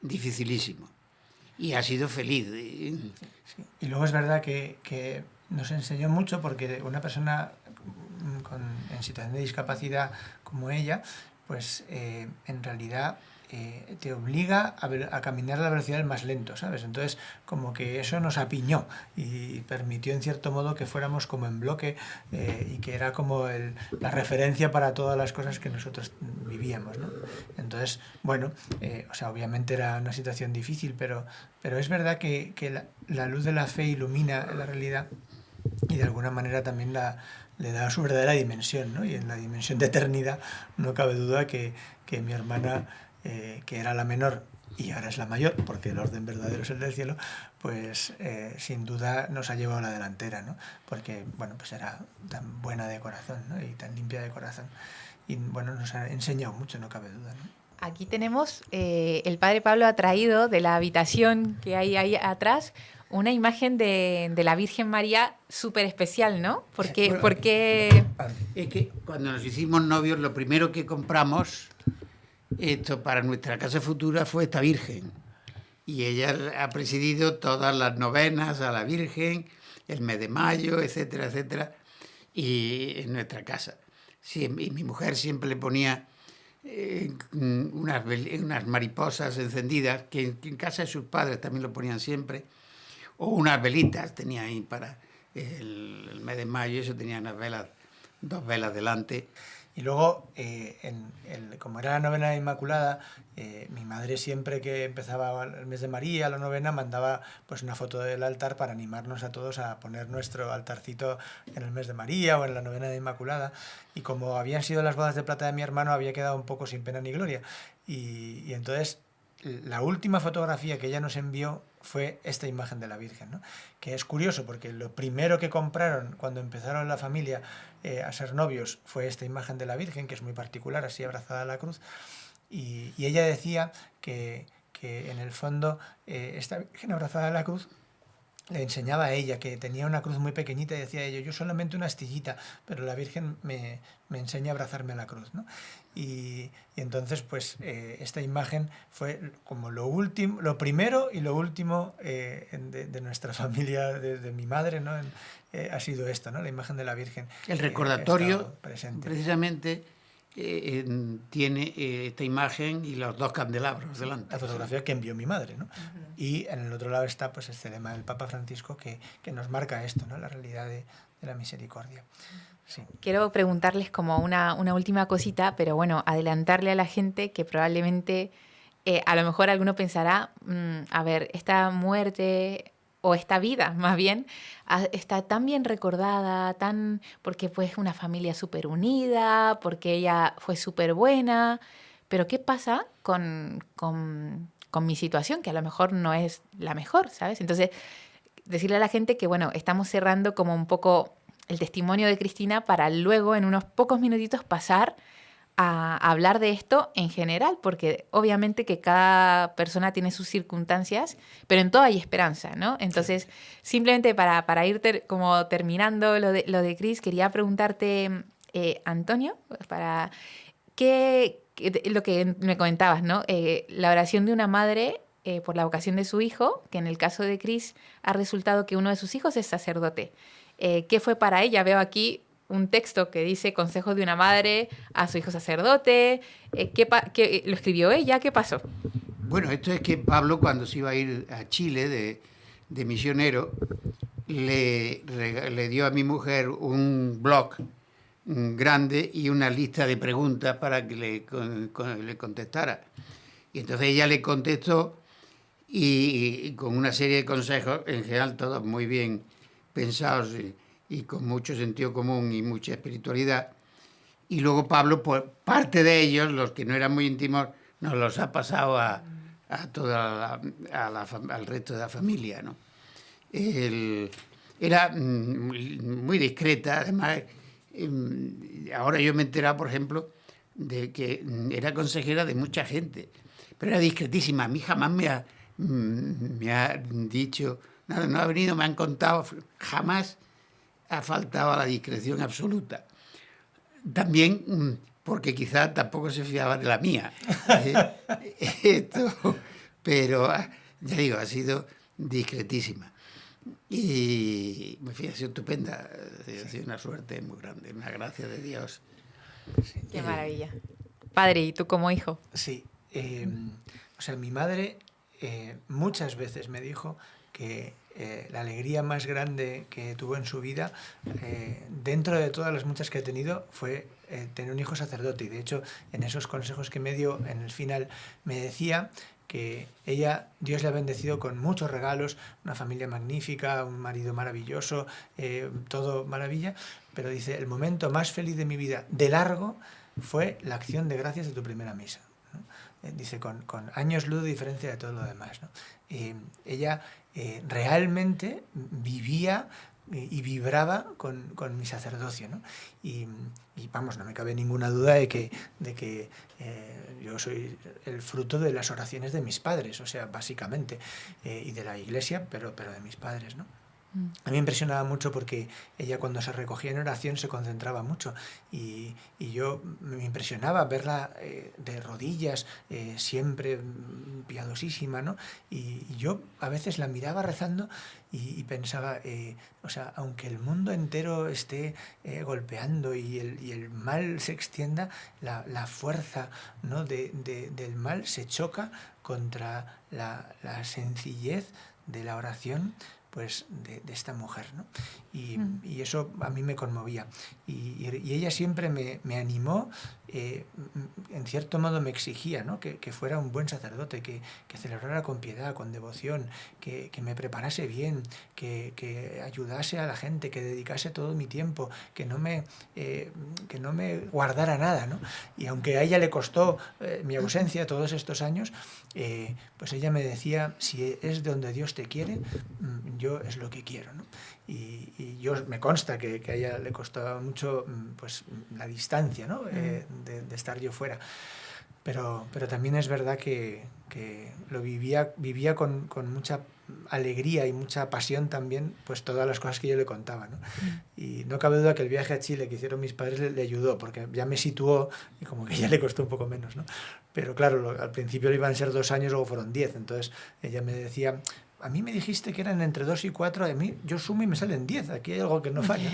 Dificilísimo. Y ha sido feliz. Sí. Y luego es verdad que nos enseñó mucho, porque una persona en situación de discapacidad como ella, pues en realidad te obliga a caminar a la velocidad del más lento, ¿sabes? Entonces, como que eso nos apiñó y permitió en cierto modo que fuéramos como en bloque, y que era como la referencia para todas las cosas que nosotros vivíamos, ¿no? Entonces, bueno, o sea, obviamente era una situación difícil, pero es verdad que la luz de la fe ilumina la realidad, y de alguna manera también le da su verdadera dimensión, ¿no? Y en la dimensión de eternidad no cabe duda que mi hermana, que era la menor y ahora es la mayor, porque el orden verdadero es el del cielo, pues sin duda nos ha llevado a la delantera, ¿no? Porque, bueno, pues era tan buena de corazón, ¿no? Y tan limpia de corazón. Y, bueno, nos ha enseñado mucho, no cabe duda, ¿no? Aquí tenemos, el padre Pablo ha traído de la habitación que hay ahí atrás una imagen de la Virgen María súper especial, ¿no? Porque es que cuando nos hicimos novios, lo primero que compramos para nuestra casa futura fue esta Virgen. Y ella ha presidido todas las novenas a la Virgen, el mes de mayo, etcétera, etcétera, y en nuestra casa. Sí, y mi mujer siempre le ponía unas mariposas encendidas, que en casa de sus padres también lo ponían siempre, o unas velitas, tenía ahí para el mes de mayo, eso tenía unas velas, 2 velas delante. Y luego, como era la novena de Inmaculada, mi madre siempre que empezaba el mes de María, la novena, mandaba pues una foto del altar para animarnos a todos a poner nuestro altarcito en el mes de María o en la novena de Inmaculada. Y como habían sido las bodas de plata de mi hermano, había quedado un poco sin pena ni gloria. Y entonces la última fotografía que ella nos envió fue esta imagen de la Virgen, ¿no? Que es curioso porque lo primero que compraron cuando empezaron la familia a ser novios fue esta imagen de la Virgen, que es muy particular, así abrazada a la cruz, y ella decía que en el fondo esta Virgen abrazada a la cruz le enseñaba a ella, que tenía una cruz muy pequeñita, y decía ella, yo solamente una astillita, pero la Virgen me enseña a abrazarme a la cruz, ¿no? Y entonces, pues, esta imagen fue como lo primero y lo último de nuestra familia, de mi madre, ¿no? Ha sido esto, ¿no? La imagen de la Virgen. El recordatorio, ha estado presente. precisamente, tiene esta imagen y los 2 candelabros delante. La fotografía que envió mi madre, ¿no? Uh-huh. Y en el otro lado está pues este lema del Papa Francisco que nos marca esto, ¿no? La realidad de la misericordia. Sí. Quiero preguntarles como una última cosita, pero bueno, adelantarle a la gente que probablemente a lo mejor alguno pensará, a ver, esta muerte o esta vida más bien está tan bien recordada, porque fue una familia súper unida, porque ella fue súper buena, pero ¿qué pasa con mi situación? Que a lo mejor no es la mejor, ¿sabes? Entonces, decirle a la gente que, bueno, estamos cerrando como un poco el testimonio de Cristina para luego, en unos pocos minutitos, pasar a hablar de esto en general, porque obviamente que cada persona tiene sus circunstancias, pero en todo hay esperanza, ¿no? Entonces, simplemente para ir como terminando lo de Cris, quería preguntarte, Antonio, para lo que me comentabas, ¿no? La oración de una madre por la vocación de su hijo, que en el caso de Cris ha resultado que uno de sus hijos es sacerdote. ¿Qué fue para ella? Veo aquí un texto que dice consejos de una madre a su hijo sacerdote. ¿Lo escribió ella? ¿Qué pasó? Bueno, esto es que Pablo, cuando se iba a ir a Chile de misionero, le dio a mi mujer un blog grande y una lista de preguntas para que le contestara. Y entonces ella le contestó y con una serie de consejos, en general todos muy bien pensados y con mucho sentido común y mucha espiritualidad. Y luego Pablo, pues parte de ellos, los que no eran muy íntimos, nos los ha pasado al resto de la familia, ¿no? Era muy discreta, además. Ahora yo me he enterado, por ejemplo, de que era consejera de mucha gente, pero era discretísima. A mí jamás me ha dicho, nada, no ha venido, me han contado, jamás ha faltado a la discreción absoluta. También porque quizá tampoco se fiaba de la mía. Pero ya digo, ha sido discretísima. Y me fui, ha sido estupenda, ha sido una suerte muy grande, una gracia de Dios. Sí. Qué maravilla. Padre, ¿y tú como hijo? Sí, o sea, mi madre muchas veces me dijo que la alegría más grande que tuvo en su vida, dentro de todas las muchas que ha tenido, fue tener un hijo sacerdote. Y de hecho, en esos consejos que me dio en el final, me decía que Dios le ha bendecido con muchos regalos, una familia magnífica, un marido maravilloso, todo maravilla, pero dice, el momento más feliz de mi vida, de largo, fue la acción de gracias de tu primera misa, ¿no? Dice, con años luz de diferencia de todo lo demás, ¿no? Ella realmente vivía y vibraba con mi sacerdocio, ¿no? Y vamos, no me cabe ninguna duda de que yo soy el fruto de las oraciones de mis padres, o sea, básicamente, y de la Iglesia, pero de mis padres, ¿no? A mí me impresionaba mucho porque ella cuando se recogía en oración se concentraba mucho y yo me impresionaba verla de rodillas, siempre piadosísima, ¿no? Y yo a veces la miraba rezando y pensaba, o sea, aunque el mundo entero esté golpeando y el mal se extienda, la fuerza, ¿no? del mal se choca contra la sencillez de la oración, pues de esta mujer, ¿no? Y eso a mí me conmovía. Y ella siempre me animó, en cierto modo me exigía, ¿no? que fuera un buen sacerdote, que celebrara con piedad, con devoción, que me preparase bien, que ayudase a la gente, que dedicase todo mi tiempo, que no me guardara nada, ¿no? Y aunque a ella le costó mi ausencia todos estos años, pues ella me decía, si es de donde Dios te quiere, yo es lo que quiero, ¿no? Y yo me consta que a ella le costaba mucho, pues, la distancia, ¿no? De estar yo fuera. Pero también es verdad que lo vivía con mucha alegría y mucha pasión también, pues todas las cosas que yo le contaba, ¿no? Y no cabe duda que el viaje a Chile que hicieron mis padres le ayudó, porque ya me situó y como que ya le costó un poco menos, ¿no? Pero claro, al principio iban a ser 2 años, luego fueron 10, entonces ella me decía, a mí me dijiste que eran entre 2 y 4, a mí yo sumo y me salen 10, aquí hay algo que no falla.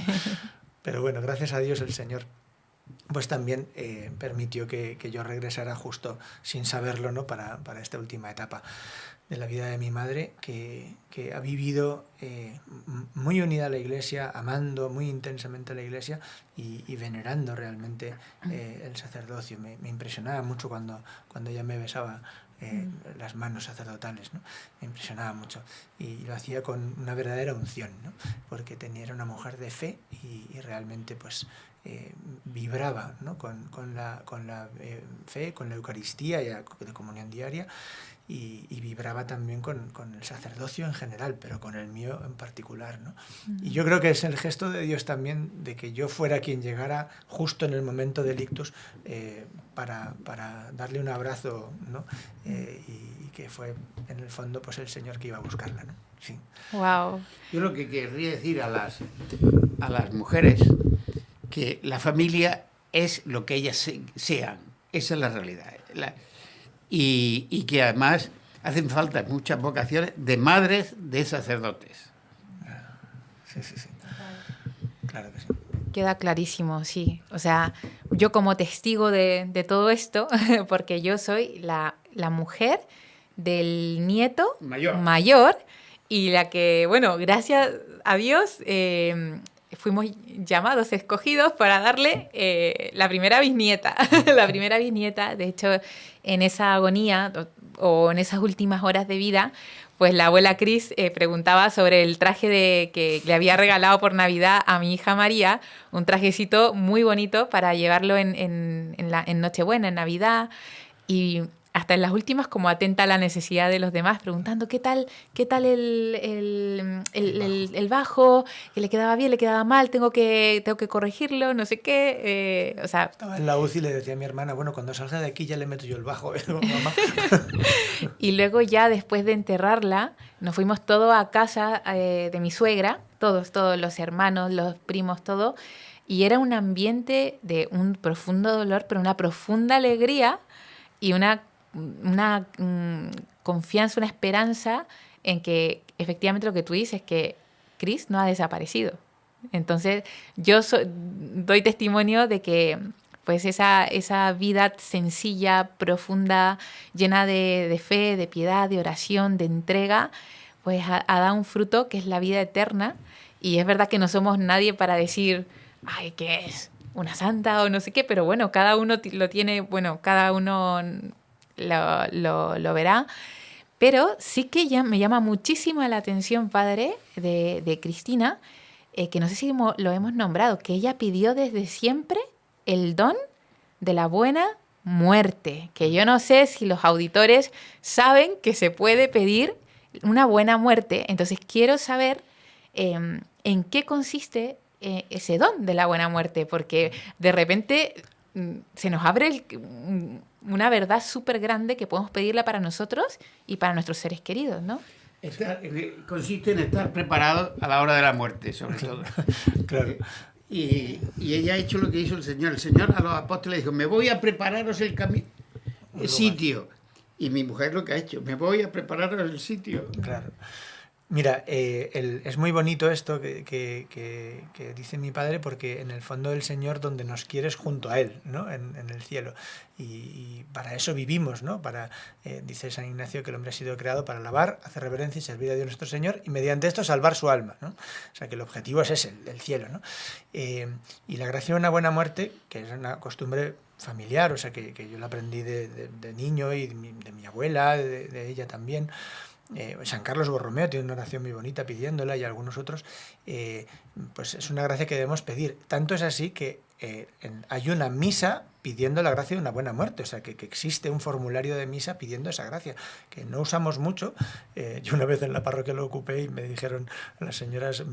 Pero bueno, gracias a Dios el Señor pues también permitió que yo regresara justo sin saberlo, ¿no? para esta última etapa de la vida de mi madre, que ha vivido muy unida a la Iglesia, amando muy intensamente a la Iglesia y venerando realmente el sacerdocio. Me impresionaba mucho cuando ella me besaba las manos sacerdotales, ¿no? Me impresionaba mucho y lo hacía con una verdadera unción, ¿no? Porque era una mujer de fe y realmente pues vibraba, ¿no? con la fe, con la Eucaristía y de comunión diaria y vibraba también con el sacerdocio en general, pero con el mío en particular, ¿no? Y yo creo que es el gesto de Dios también de que yo fuera quien llegara justo en el momento del ictus para darle un abrazo, ¿no? Y que fue en el fondo pues el Señor que iba a buscarla, ¿no? Sí. Wow. Yo lo que querría decir a las mujeres, que la familia es lo que ellas sean, esa es la realidad. Y que además hacen falta muchas vocaciones de madres de sacerdotes. Sí. Claro que sí. Queda clarísimo, sí. O sea, yo como testigo de todo esto, porque yo soy la mujer del nieto mayor y la que, bueno, gracias a Dios fuimos llamados, escogidos para darle la primera bisnieta. La primera bisnieta, de hecho, en esa agonía o en esas últimas horas de vida, pues la abuela Cris preguntaba sobre el traje que le había regalado por Navidad a mi hija María, un trajecito muy bonito para llevarlo en Nochebuena, en Navidad, y hasta en las últimas como atenta a la necesidad de los demás, preguntando qué tal el bajo, que le quedaba bien, le quedaba mal, tengo que corregirlo, no sé qué. O sea, estaba en la UCI y le decía a mi hermana, bueno, cuando salga de aquí ya le meto yo el bajo, mamá. Y luego ya después de enterrarla, nos fuimos todos a casa de mi suegra, todos los hermanos, los primos, todo, y era un ambiente de un profundo dolor, pero una profunda alegría y una confianza, una esperanza en que efectivamente lo que tú dices, que Cris no ha desaparecido. Entonces yo doy testimonio de que pues esa vida sencilla, profunda, llena de fe, de piedad, de oración, de entrega, pues ha dado un fruto que es la vida eterna. Y es verdad que no somos nadie para decir, ay, ¿qué es? ¿Una santa o no sé qué? Pero bueno, cada uno lo tiene, bueno, cada uno lo verá. Pero sí que ya me llama muchísimo la atención, padre, de Cristina, que no sé si lo hemos nombrado, que ella pidió desde siempre el don de la buena muerte, que yo no sé si los auditores saben que se puede pedir una buena muerte. Entonces quiero saber en qué consiste ese don de la buena muerte, porque de repente se nos abre una verdad súper grande que podemos pedirla para nosotros y para nuestros seres queridos, ¿no? Consiste en estar preparado a la hora de la muerte, sobre todo. Claro. Y ella ha hecho lo que hizo el Señor. El Señor a los apóstoles dijo, me voy a prepararos el sitio. Y mi mujer lo que ha hecho, me voy a prepararos el sitio. Claro. Mira, es muy bonito esto que dice mi padre, porque en el fondo el Señor donde nos quiere es junto a Él, ¿no? En el cielo. Y para eso vivimos, ¿no? Dice San Ignacio que el hombre ha sido creado para alabar, hacer reverencia y servir a Dios nuestro Señor, y mediante esto salvar su alma, ¿no? O sea que el objetivo es ese, el cielo, ¿no? Y la gracia de una buena muerte, que es una costumbre familiar, o sea que yo la aprendí de niño y de mi abuela, de ella también. San Carlos Borromeo tiene una oración muy bonita pidiéndola, y algunos otros, pues es una gracia que debemos pedir. Tanto es así que hay una misa pidiendo la gracia de una buena muerte, o sea que existe un formulario de misa pidiendo esa gracia, que no usamos mucho. Yo una vez en la parroquia lo ocupé y me dijeron las señoras,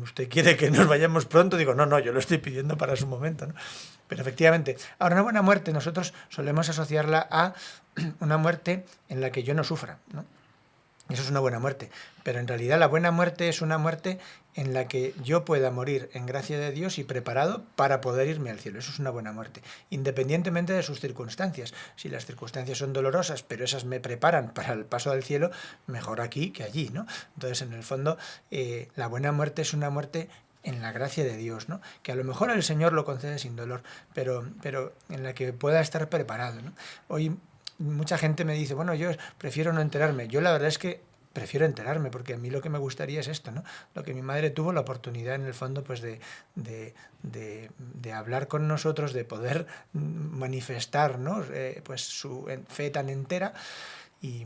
¿usted quiere que nos vayamos pronto? Digo, no, yo lo estoy pidiendo para su momento, ¿no? Pero efectivamente, ahora una buena muerte nosotros solemos asociarla a una muerte en la que yo no sufra, ¿no? Eso es una buena muerte, pero en realidad la buena muerte es una muerte en la que yo pueda morir en gracia de Dios y preparado para poder irme al cielo. Eso es una buena muerte, independientemente de sus circunstancias. Si las circunstancias son dolorosas, pero esas me preparan para el paso al cielo, mejor aquí que allí, ¿no? Entonces, en el fondo, la buena muerte es una muerte en la gracia de Dios, ¿no? Que a lo mejor el Señor lo concede sin dolor, pero en la que pueda estar preparado, ¿no? Hoy mucha gente me dice, bueno, yo prefiero no enterarme. Yo la verdad es que prefiero enterarme, porque a mí lo que me gustaría es esto, ¿no? Lo que mi madre tuvo la oportunidad en el fondo, pues de hablar con nosotros, de poder manifestar, ¿no? Pues su fe tan entera. Y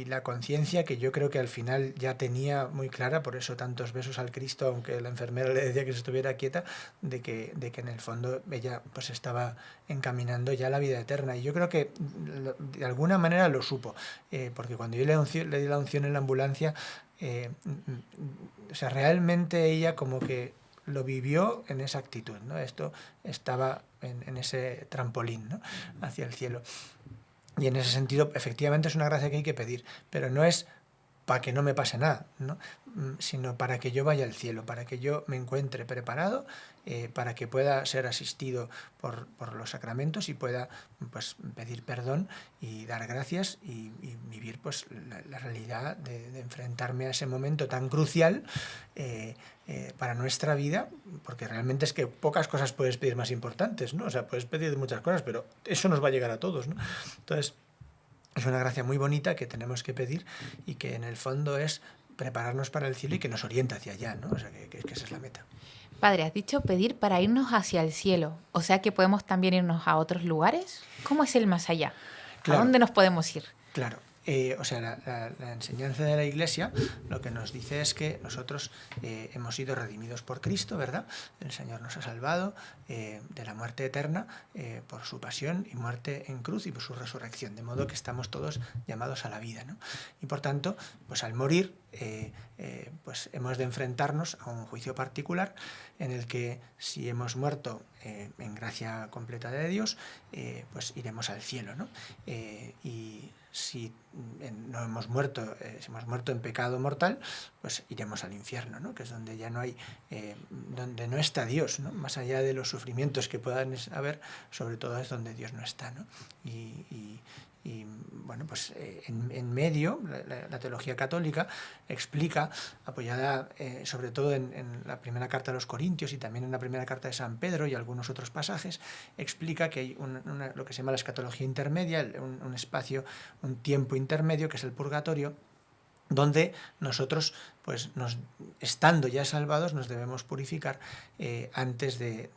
la conciencia que yo creo que al final ya tenía muy clara, por eso tantos besos al Cristo, aunque la enfermera le decía que se estuviera quieta, de que en el fondo ella pues estaba encaminando ya la vida eterna. Y yo creo que de alguna manera lo supo, porque cuando yo le di la unción en la ambulancia, o sea, realmente ella como que lo vivió en esa actitud, ¿no? Esto estaba en ese trampolín, ¿no? Hacia el cielo. Y en ese sentido, efectivamente, es una gracia que hay que pedir, pero no es para que no me pase nada, ¿no? Sino para que yo vaya al cielo, para que yo me encuentre preparado, para que pueda ser asistido por los sacramentos y pueda pues pedir perdón y dar gracias y vivir pues la realidad de enfrentarme a ese momento tan crucial para nuestra vida, porque realmente es que pocas cosas puedes pedir más importantes, ¿no? O sea, puedes pedir muchas cosas, pero eso nos va a llegar a todos, ¿no? Entonces, es una gracia muy bonita que tenemos que pedir y que en el fondo es prepararnos para el cielo y que nos orienta hacia allá, ¿no? O sea, que esa es la meta. Padre, has dicho pedir para irnos hacia el cielo. O sea que podemos también irnos a otros lugares. ¿Cómo es el más allá? Claro. ¿A dónde nos podemos ir? Claro. O sea, la enseñanza de la Iglesia lo que nos dice es que nosotros hemos sido redimidos por Cristo, ¿verdad? El Señor nos ha salvado de la muerte eterna por su pasión y muerte en cruz y por su resurrección, de modo que estamos todos llamados a la vida, ¿no? Y por tanto, pues al morir, pues hemos de enfrentarnos a un juicio particular en el que si hemos muerto en gracia completa de Dios, pues iremos al cielo, ¿no? Y si no hemos muerto, si hemos muerto en pecado mortal, pues iremos al infierno, ¿no? Que es donde ya no hay, donde no está Dios, ¿no? Más allá de los sufrimientos que puedan haber, sobre todo es donde Dios no está, ¿no? Y bueno, pues en medio, la teología católica explica, apoyada sobre todo en la primera carta de los Corintios y también en la primera carta de San Pedro y algunos otros pasajes, explica que hay lo que se llama la escatología intermedia, un espacio, un tiempo intermedio, que es el purgatorio, donde nosotros, pues estando ya salvados, nos debemos purificar antes de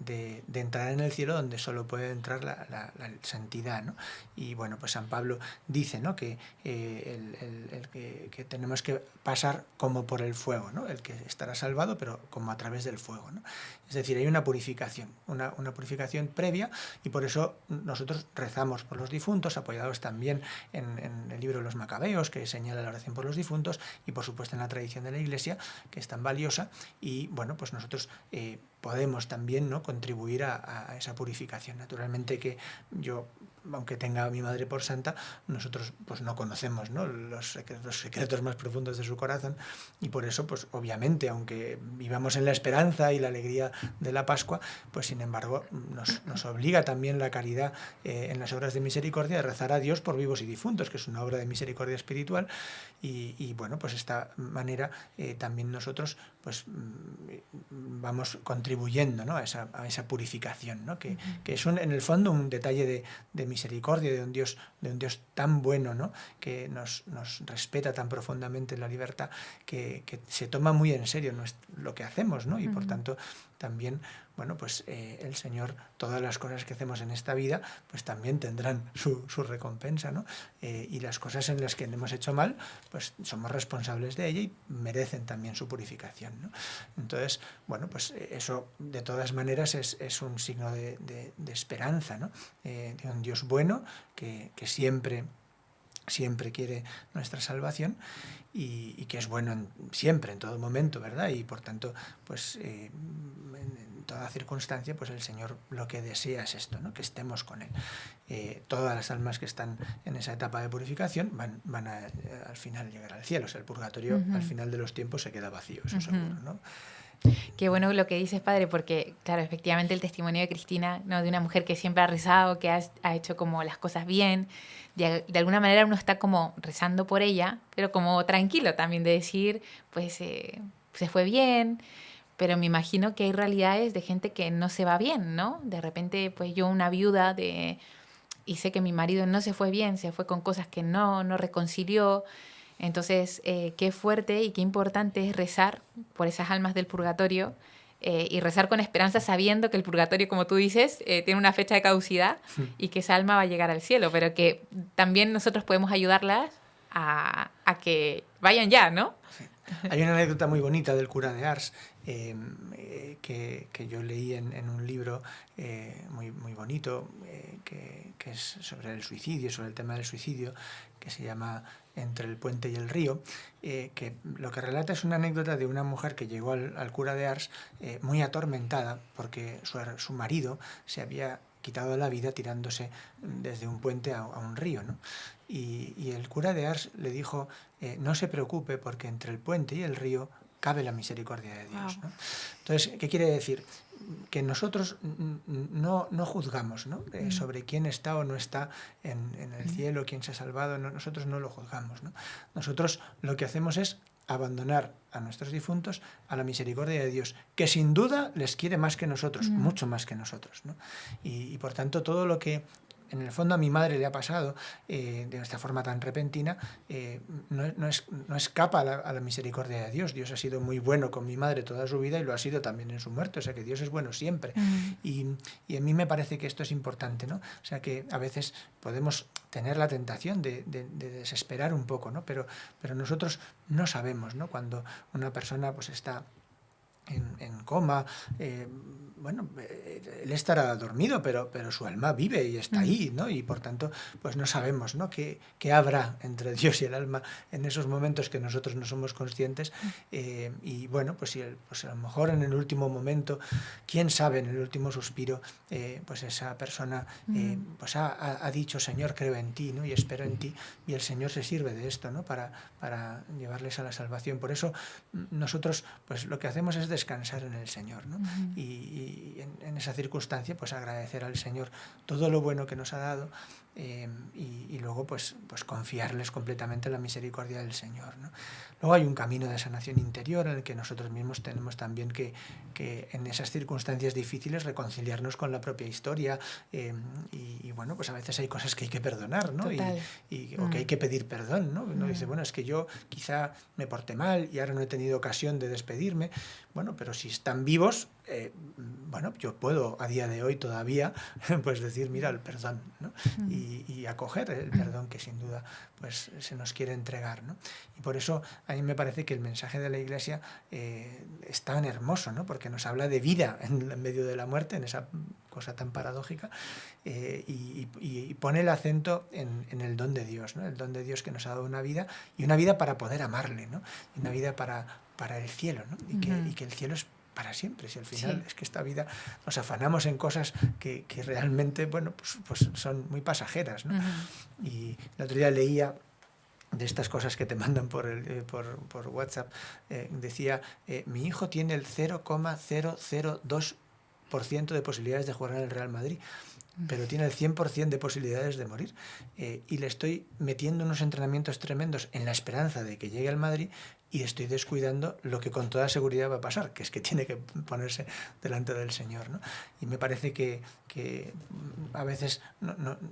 entrar en el cielo, donde solo puede entrar la santidad, ¿no? Y bueno, pues San Pablo dice, ¿no? que tenemos que pasar como por el fuego, ¿no? El que estará salvado, pero como a través del fuego, ¿no? Es decir, hay una purificación, una purificación previa, y por eso nosotros rezamos por los difuntos, apoyados también en el libro de los Macabeos, que señala la oración por los difuntos, y por supuesto en la tradición de la Iglesia, que es tan valiosa, y bueno, pues nosotros podemos también, ¿no? contribuir a esa purificación. Naturalmente que yo aunque tenga a mi madre por santa, nosotros pues no conocemos, ¿no?, los secretos más profundos de su corazón, y por eso, pues obviamente, aunque vivamos en la esperanza y la alegría de la Pascua, pues sin embargo nos obliga también la caridad en las obras de misericordia de rezar a Dios por vivos y difuntos, que es una obra de misericordia espiritual, y bueno, pues de esta manera también nosotros pues vamos contribuyendo, ¿no?, a esa purificación, ¿no?, que es en el fondo un detalle de misericordia de un Dios tan bueno, ¿no?, que nos respeta tan profundamente la libertad, que se toma muy en serio lo que hacemos, ¿no? Y por tanto también, bueno, pues el Señor, todas las cosas que hacemos en esta vida, pues también tendrán su recompensa, ¿no? Y las cosas en las que hemos hecho mal, pues somos responsables de ella y merecen también su purificación, ¿no? Entonces, bueno, pues eso de todas maneras es un signo de esperanza, ¿no? De un Dios bueno que siempre quiere nuestra salvación y que es bueno siempre, en todo momento, ¿verdad? Y por tanto, pues en toda circunstancia, pues el Señor lo que desea es esto, ¿no?, que estemos con Él. Todas las almas que están en esa etapa de purificación van a al final llegar al cielo. O sea, el purgatorio al final de los tiempos se queda vacío, eso seguro, ¿no? Qué bueno lo que dices, padre, porque, claro, efectivamente el testimonio de Cristina, ¿no?, de una mujer que siempre ha rezado, que ha hecho como las cosas bien, de alguna manera uno está como rezando por ella, pero como tranquilo también de decir, pues se fue bien, pero me imagino que hay realidades de gente que no se va bien, ¿no? De repente, pues yo, una viuda, y sé que mi marido no se fue bien, se fue con cosas que no reconcilió. Entonces, qué fuerte y qué importante es rezar por esas almas del purgatorio, y rezar con esperanza sabiendo que el purgatorio, como tú dices, tiene una fecha de caducidad y que esa alma va a llegar al cielo, pero que también nosotros podemos ayudarlas a que vayan ya, ¿no? Sí. Hay una anécdota muy bonita del cura de Ars que yo leí en un libro muy bonito que es sobre el suicidio, sobre el tema del suicidio, que se llama Entre el puente y el río, que lo que relata es una anécdota de una mujer que llegó al cura de Ars muy atormentada porque su marido se había quitado la vida tirándose desde un puente a un río, ¿no? Y el cura de Ars le dijo, no se preocupe porque entre el puente y el río cabe la misericordia de Dios, ¿no? Entonces, ¿qué quiere decir? Que nosotros no juzgamos, ¿no?, sobre quién está o no está en el cielo, quién se ha salvado, nosotros no lo juzgamos, ¿no? Nosotros lo que hacemos es abandonar a nuestros difuntos a la misericordia de Dios, que sin duda les quiere más que nosotros, mucho más que nosotros, ¿no? Y por tanto todo lo que en el fondo a mi madre le ha pasado de esta forma tan repentina, no escapa a la misericordia de Dios. Dios ha sido muy bueno con mi madre toda su vida y lo ha sido también en su muerte, o sea que Dios es bueno siempre. Y a mí me parece que esto es importante, ¿no? O sea que a veces podemos tener la tentación de desesperar un poco, ¿no? Pero nosotros no sabemos, ¿no?, cuando una persona pues está en coma, bueno, él estará dormido, pero su alma vive y está ahí, ¿no? Y por tanto, pues no sabemos, ¿no?, qué habrá entre Dios y el alma en esos momentos que nosotros no somos conscientes. Y bueno, pues a lo mejor en el último momento, quién sabe, en el último suspiro, pues esa persona pues ha dicho, Señor, creo en ti, ¿no?, y espero en ti, y el Señor se sirve de esto, ¿no?, para llevarles a la salvación. Por eso nosotros pues lo que hacemos es descansar en el Señor, ¿no? Y en esa circunstancia pues agradecer al Señor todo lo bueno que nos ha dado, y luego pues confiarles completamente en la misericordia del Señor, ¿no? Luego hay un camino de sanación interior en el que nosotros mismos tenemos también que en esas circunstancias difíciles reconciliarnos con la propia historia, y bueno, pues a veces hay cosas que hay que perdonar, ¿no? O que hay que pedir perdón, ¿no? Uno dice, bueno, es que yo quizá me porté mal y ahora no he tenido ocasión de despedirme. Bueno, pero si están vivos, bueno, yo puedo a día de hoy todavía pues decir, mira, el perdón, ¿no? Y acoger el perdón que sin duda pues se nos quiere entregar, ¿no? Y por eso a mí me parece que el mensaje de la Iglesia es tan hermoso, ¿no?, porque nos habla de vida en medio de la muerte, en esa cosa tan paradójica, y pone el acento en el don de Dios, ¿no?, el don de Dios que nos ha dado una vida, y una vida para poder amarle, ¿no?, y una vida para el cielo, ¿no?, y que el cielo es para siempre. Si al final Sí. es que esta vida nos afanamos en cosas que realmente, bueno, pues son muy pasajeras, ¿no? Ujú. Y el otro día leía de estas cosas que te mandan por WhatsApp, decía, mi hijo tiene el 0,002% de posibilidades de jugar en el Real Madrid, pero tiene el 100% de posibilidades de morir. Y le estoy metiendo unos entrenamientos tremendos en la esperanza de que llegue al Madrid y estoy descuidando lo que con toda seguridad va a pasar, que es que tiene que ponerse delante del Señor, ¿no? Y me parece que a veces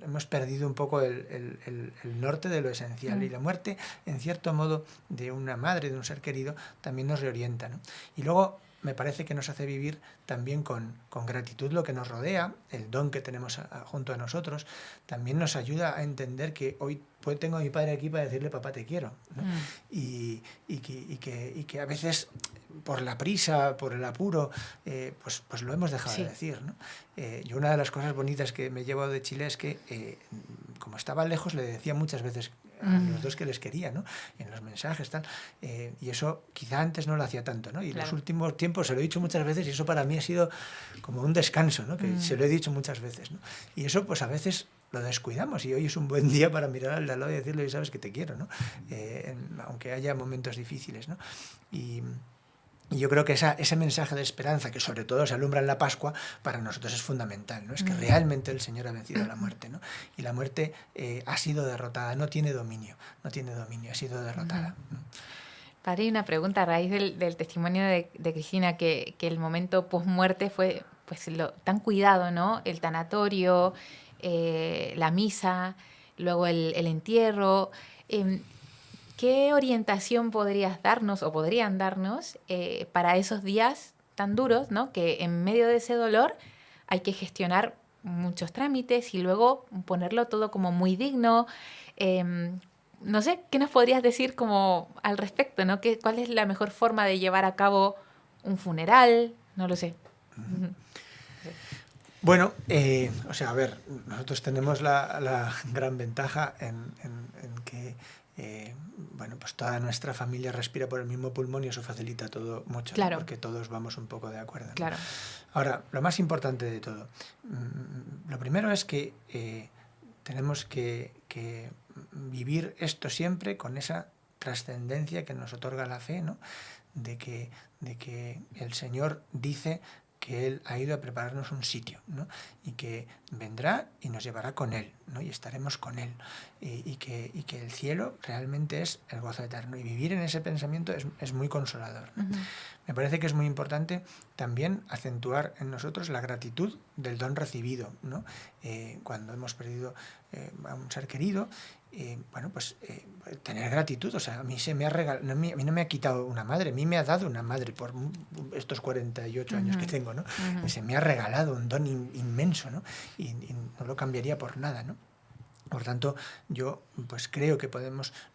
hemos perdido un poco el norte de lo esencial, y la muerte, en cierto modo, de una madre, de un ser querido, también nos reorienta, ¿no? Y luego me parece que nos hace vivir también con gratitud lo que nos rodea, el don que tenemos junto a nosotros, también nos ayuda a entender que hoy tengo a mi padre aquí para decirle papá te quiero, ¿no? Y que a veces por la prisa, por el apuro, pues lo hemos dejado Sí. de decir, ¿no? Yo una de las cosas bonitas que me llevo de Chile es que como estaba lejos le decía muchas veces a los dos que les quería, ¿no? En los mensajes, tal. Y eso quizá antes no lo hacía tanto, ¿no? Y en los últimos tiempos se lo he dicho muchas veces y eso para mí ha sido como un descanso, ¿no? Que se lo he dicho muchas veces, ¿no? Y eso pues a veces lo descuidamos y hoy es un buen día para mirar al de al lado y decirle, y sabes que te quiero, ¿no? Aunque haya momentos difíciles, ¿no? Y yo creo que ese mensaje de esperanza, que sobre todo se alumbra en la Pascua, para nosotros es fundamental, ¿no? Es que realmente el Señor ha vencido a la muerte, ¿no? Y la muerte ha sido derrotada, no tiene dominio, ha sido derrotada. Padre, una pregunta a raíz del testimonio de Cristina, que el momento post-muerte fue pues tan cuidado, ¿no? El tanatorio, la misa, luego el entierro. ¿Qué orientación podrías darnos o podrían darnos para esos días tan duros, ¿no? Que en medio de ese dolor hay que gestionar muchos trámites y luego ponerlo todo como muy digno? No sé, ¿qué nos podrías decir como al respecto, ¿no? ¿Cuál es la mejor forma de llevar a cabo un funeral? No lo sé. Bueno, o sea, a ver, nosotros tenemos la gran ventaja en que bueno, pues toda nuestra familia respira por el mismo pulmón y eso facilita todo mucho, Claro. ¿no? Porque todos vamos un poco de acuerdo, ¿no? Claro. Ahora, lo más importante de todo, lo primero es que tenemos que vivir esto siempre con esa trascendencia que nos otorga la fe, ¿no? De que el Señor dice que Él ha ido a prepararnos un sitio, ¿no? Y que vendrá y nos llevará con Él, ¿no? Y estaremos con Él. Y que el cielo realmente es el gozo eterno. Y vivir en ese pensamiento es muy consolador, ¿no? Me parece que es muy importante también acentuar en nosotros la gratitud del don recibido, ¿no? Cuando hemos perdido a un ser querido, bueno, pues tener gratitud. O sea, a mí se me ha regalado, a mí no me ha quitado una madre, a mí me ha dado una madre por estos 48 años que tengo, ¿no? Se me ha regalado un don inmenso, ¿no? Y no lo cambiaría por nada, ¿no? Por tanto, yo pues creo que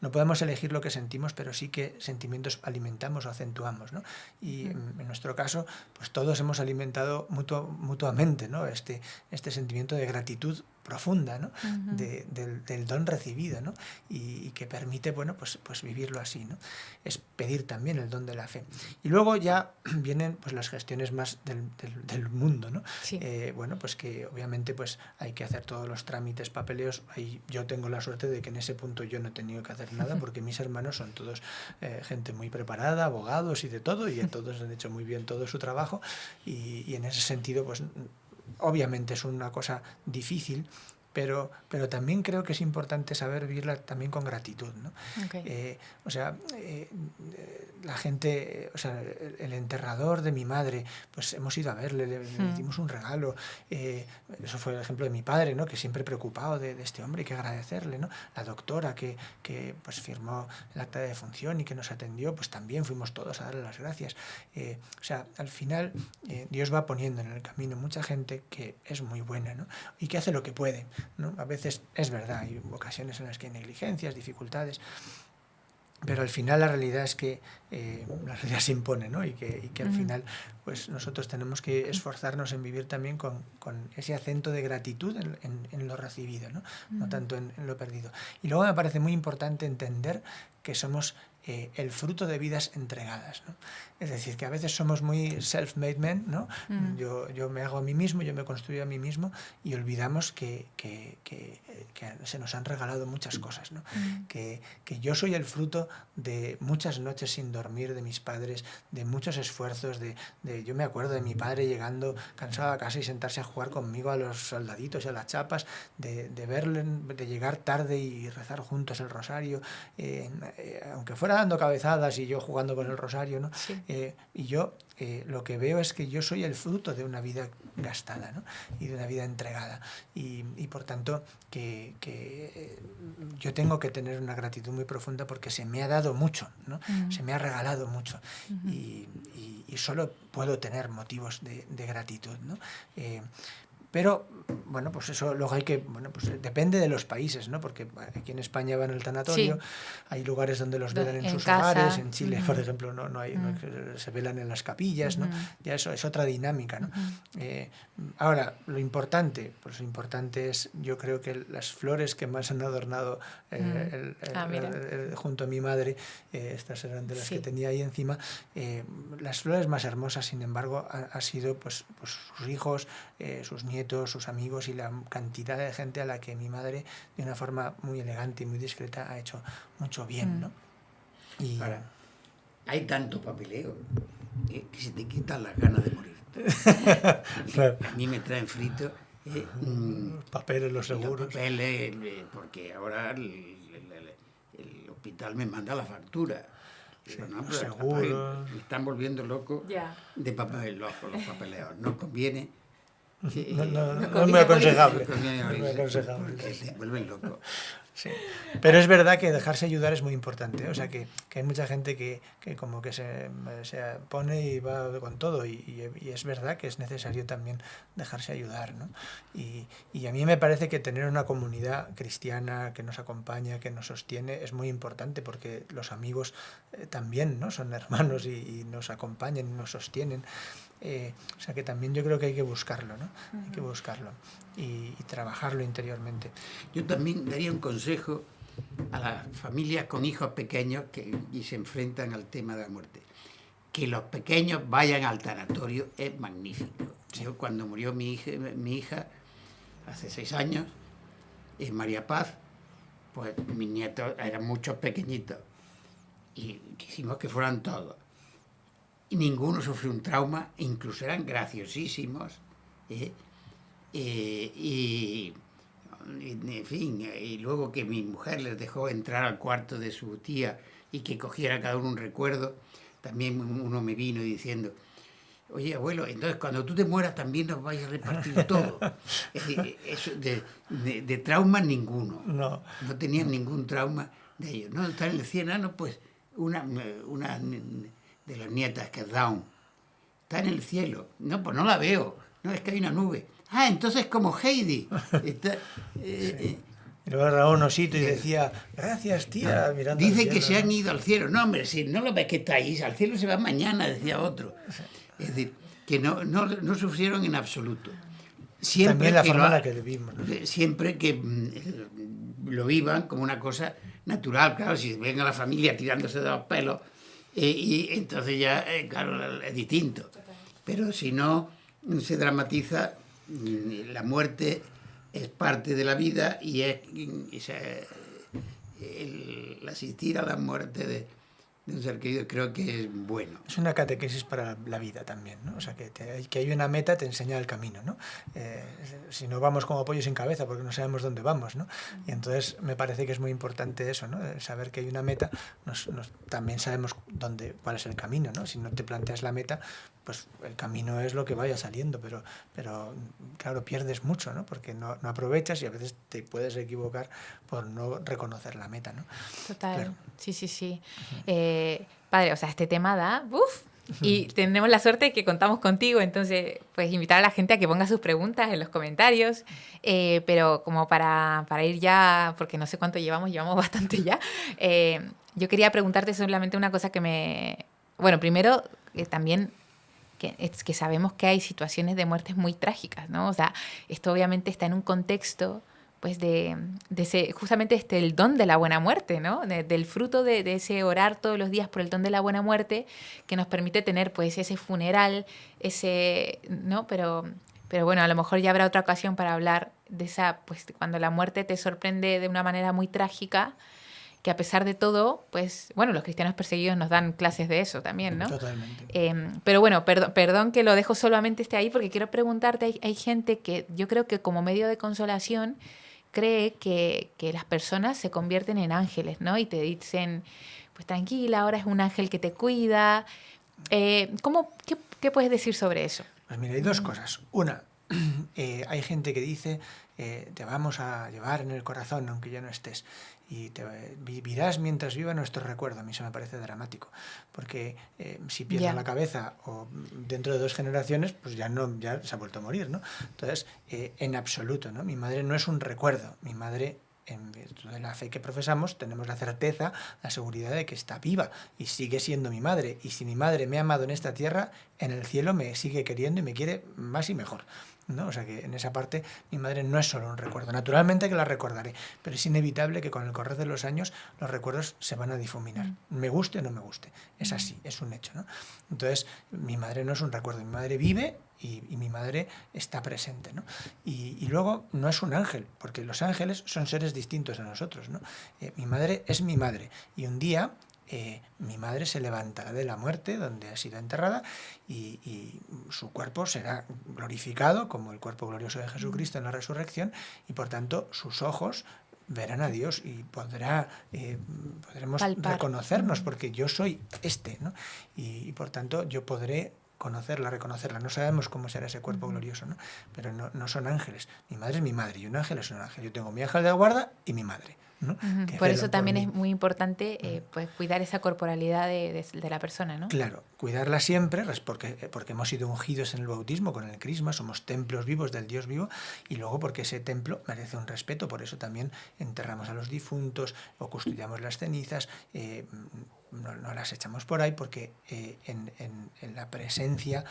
no podemos elegir lo que sentimos, pero sí que sentimientos alimentamos o acentuamos, ¿no? Y en nuestro caso, pues todos hemos alimentado mutuamente, ¿no? Este sentimiento de gratitud profunda, ¿no? Del don recibido, ¿no? Y que permite, bueno, pues vivirlo así, ¿no? Es pedir también el don de la fe. Y luego ya vienen pues las gestiones más del mundo, ¿no? Sí. Bueno, pues que obviamente pues hay que hacer todos los trámites, papeleos. Ahí yo tengo la suerte de que en ese punto yo no he tenido que hacer nada porque mis hermanos son todos gente muy preparada, abogados y de todo, y todos han hecho muy bien todo su trabajo y en ese sentido pues obviamente es una cosa difícil, pero también creo que es importante saber vivirla también con gratitud, ¿no? Okay. O sea, la gente, o sea, el enterrador de mi madre, pues hemos ido a verle, le dimos un regalo. Eso fue el ejemplo de mi padre, ¿no? Que siempre preocupado de este hombre, hay que agradecerle, ¿no? La doctora que pues firmó el acta de defunción y que nos atendió, pues también fuimos todos a darle las gracias. O sea, al final Dios va poniendo en el camino mucha gente que es muy buena, ¿no? Y que hace lo que puede, ¿no? A veces es verdad, hay ocasiones en las que hay negligencias, dificultades, pero al final la realidad es que la realidad se impone, ¿no? Y que al final pues nosotros tenemos que esforzarnos en vivir también con ese acento de gratitud en lo recibido, ¿no? No tanto en lo perdido. Y luego me parece muy importante entender que somos el fruto de vidas entregadas, ¿no? Es decir, que a veces somos muy self-made men, ¿no? Yo me hago a mí mismo, yo me construyo a mí mismo y olvidamos que se nos han regalado muchas cosas, ¿no? Que yo soy el fruto de muchas noches sin dormir de mis padres, de muchos esfuerzos, yo me acuerdo de mi padre llegando cansado a casa y sentarse a jugar conmigo a los soldaditos y a las chapas, de verle, de llegar tarde y rezar juntos el rosario, aunque fuera dando cabezadas y yo jugando con el rosario, ¿no? Sí. Y yo lo que veo es que yo soy el fruto de una vida gastada, ¿no? Y de una vida entregada. Y por tanto, que yo tengo que tener una gratitud muy profunda porque se me ha dado mucho, ¿no? Se me ha regalado mucho. Y solo puedo tener motivos de gratitud, ¿no? Pero, bueno, pues eso luego hay que, bueno, pues depende de los países, ¿no? Porque aquí en España van al tanatorio, hay lugares donde los velan en sus casa. hogares, en Chile, por ejemplo, no hay, se velan en las capillas, ¿no? Ya eso es otra dinámica, ¿no? Ahora, lo importante es, yo creo que las flores que más han adornado junto a mi madre, estas eran de las que tenía ahí encima, las flores más hermosas, sin embargo, ha sido pues sus hijos, sus nietos, sus amigos y la cantidad de gente a la que mi madre, de una forma muy elegante y muy discreta, ha hecho mucho bien, ¿no? Y ahora, hay tanto papeleo que se te quitan las ganas de morir. claro. A mí me traen frito papeles, los seguros. Papeles, porque ahora el hospital me manda la factura. Digo, no, pero seguros. me están volviendo loco de papel, los papeleos. No conviene. No es muy aconsejable. Porque se vuelven locos. Sí. Pero es verdad que dejarse ayudar es muy importante, ¿eh? O sea que hay mucha gente que como que se pone y va con todo y es verdad que es necesario también dejarse ayudar, ¿no? Y a mí me parece que tener una comunidad cristiana que nos acompaña, que nos sostiene, es muy importante porque los amigos también, ¿no? Son hermanos y nos acompañan y nos sostienen. O sea que también yo creo que hay que buscarlo, ¿no? Hay que buscarlo y trabajarlo interiormente. Yo también daría un consejo a las familias con hijos pequeños y se enfrentan al tema de la muerte. Que los pequeños vayan al tanatorio es magnífico. Sí. Yo cuando murió mi hija hace 6 años, en María Paz, pues mis nietos eran muchos pequeñitos y quisimos que fueran todos. Y ninguno sufrió un trauma, incluso eran graciosísimos. Y en fin, y luego que mi mujer les dejó entrar al cuarto de su tía y que cogiera cada uno un recuerdo, también uno me vino diciendo, oye abuelo, entonces cuando tú te mueras también nos vais a repartir todo. Eso de trauma ninguno. No tenían ningún trauma de ellos. No, están en el 100 años, pues una de las nietas que es Down, está en el cielo. No, pues no la veo. No, es que hay una nube. Ah, entonces como Heidi. Está, sí. Y luego agarraba un osito y decía, gracias tía, mirando dice al cielo, que se han ido al cielo. No, hombre, si no lo ves que está ahí, al cielo se va mañana, decía otro. Es decir, que no sufrieron en absoluto. Siempre también la forma en la que vivimos, ¿no? Siempre que lo vivan como una cosa natural. Claro, si ven a la familia tirándose de los pelos, y entonces ya, claro, es distinto. Pero si no se dramatiza, la muerte es parte de la vida y el asistir a la muerte de un ser querido creo que es bueno. Es una catequesis para la vida también, ¿no? O sea, que hay una meta te enseña el camino, ¿no? Si no vamos como pollo sin cabeza porque no sabemos dónde vamos, ¿no? Y entonces me parece que es muy importante eso, ¿no? Saber que hay una meta, también sabemos cuál es el camino, ¿no? Si no te planteas la meta, pues el camino es lo que vaya saliendo, pero claro, pierdes mucho, ¿no? Porque no aprovechas y a veces te puedes equivocar por no reconocer la meta, ¿no? Total, claro. Sí. Padre, o sea, este tema da, y tenemos la suerte de que contamos contigo, entonces, pues invitar a la gente a que ponga sus preguntas en los comentarios, pero como para ir ya, porque no sé cuánto llevamos bastante ya, yo quería preguntarte solamente una cosa bueno, primero, también es que sabemos que hay situaciones de muertes muy trágicas, ¿no? O sea, esto obviamente está en un contexto pues justamente el don de la buena muerte, ¿no? Del fruto de ese orar todos los días por el don de la buena muerte, que nos permite tener pues ese funeral, ¿no? Pero bueno, a lo mejor ya habrá otra ocasión para hablar de pues cuando la muerte te sorprende de una manera muy trágica, que a pesar de todo, pues bueno, los cristianos perseguidos nos dan clases de eso también, ¿no? Totalmente. Pero bueno, perdón que lo dejo solamente ahí, porque quiero preguntarte, hay gente que yo creo que como medio de consolación cree que las personas se convierten en ángeles, ¿no? Y te dicen, pues tranquila, ahora es un ángel que te cuida. ¿Qué puedes decir sobre eso? Pues mira, hay dos cosas. Una, hay gente que dice, te vamos a llevar en el corazón aunque ya no estés, y vivirás mientras viva nuestro recuerdo. A mí eso me parece dramático, porque si pierdes la cabeza o dentro de 2 generaciones, pues ya se ha vuelto a morir, ¿no? Entonces, en absoluto, ¿no? Mi madre no es un recuerdo. Mi madre, en virtud de la fe que profesamos, tenemos la certeza, la seguridad de que está viva y sigue siendo mi madre. Y si mi madre me ha amado en esta tierra, en el cielo me sigue queriendo y me quiere más y mejor, ¿no? O sea que en esa parte mi madre no es solo un recuerdo. Naturalmente que la recordaré, pero es inevitable que con el correr de los años los recuerdos se van a difuminar. Me guste o no me guste. Es así, es un hecho, ¿no? Entonces, mi madre no es un recuerdo. Mi madre vive y mi madre está presente, ¿no? Y luego no es un ángel, porque los ángeles son seres distintos a nosotros, ¿no? Mi madre es mi madre, y un día mi madre se levantará de la muerte donde ha sido enterrada y su cuerpo será glorificado como el cuerpo glorioso de Jesucristo en la resurrección, y por tanto sus ojos verán a Dios y podremos reconocernos, porque yo soy ¿no? Y por tanto yo podré reconocerla. No sabemos cómo será ese cuerpo glorioso, ¿no? Pero no son ángeles. Mi madre es mi madre y un ángel es un ángel. Yo tengo mi ángel de guarda y mi madre, ¿no? Por eso también es muy importante pues cuidar esa corporalidad de la persona, ¿no? Claro, cuidarla siempre, porque hemos sido ungidos en el bautismo con el crisma, somos templos vivos del Dios vivo, y luego porque ese templo merece un respeto. Por eso también enterramos a los difuntos o custodiamos las cenizas. No las echamos por ahí, porque en la presencia,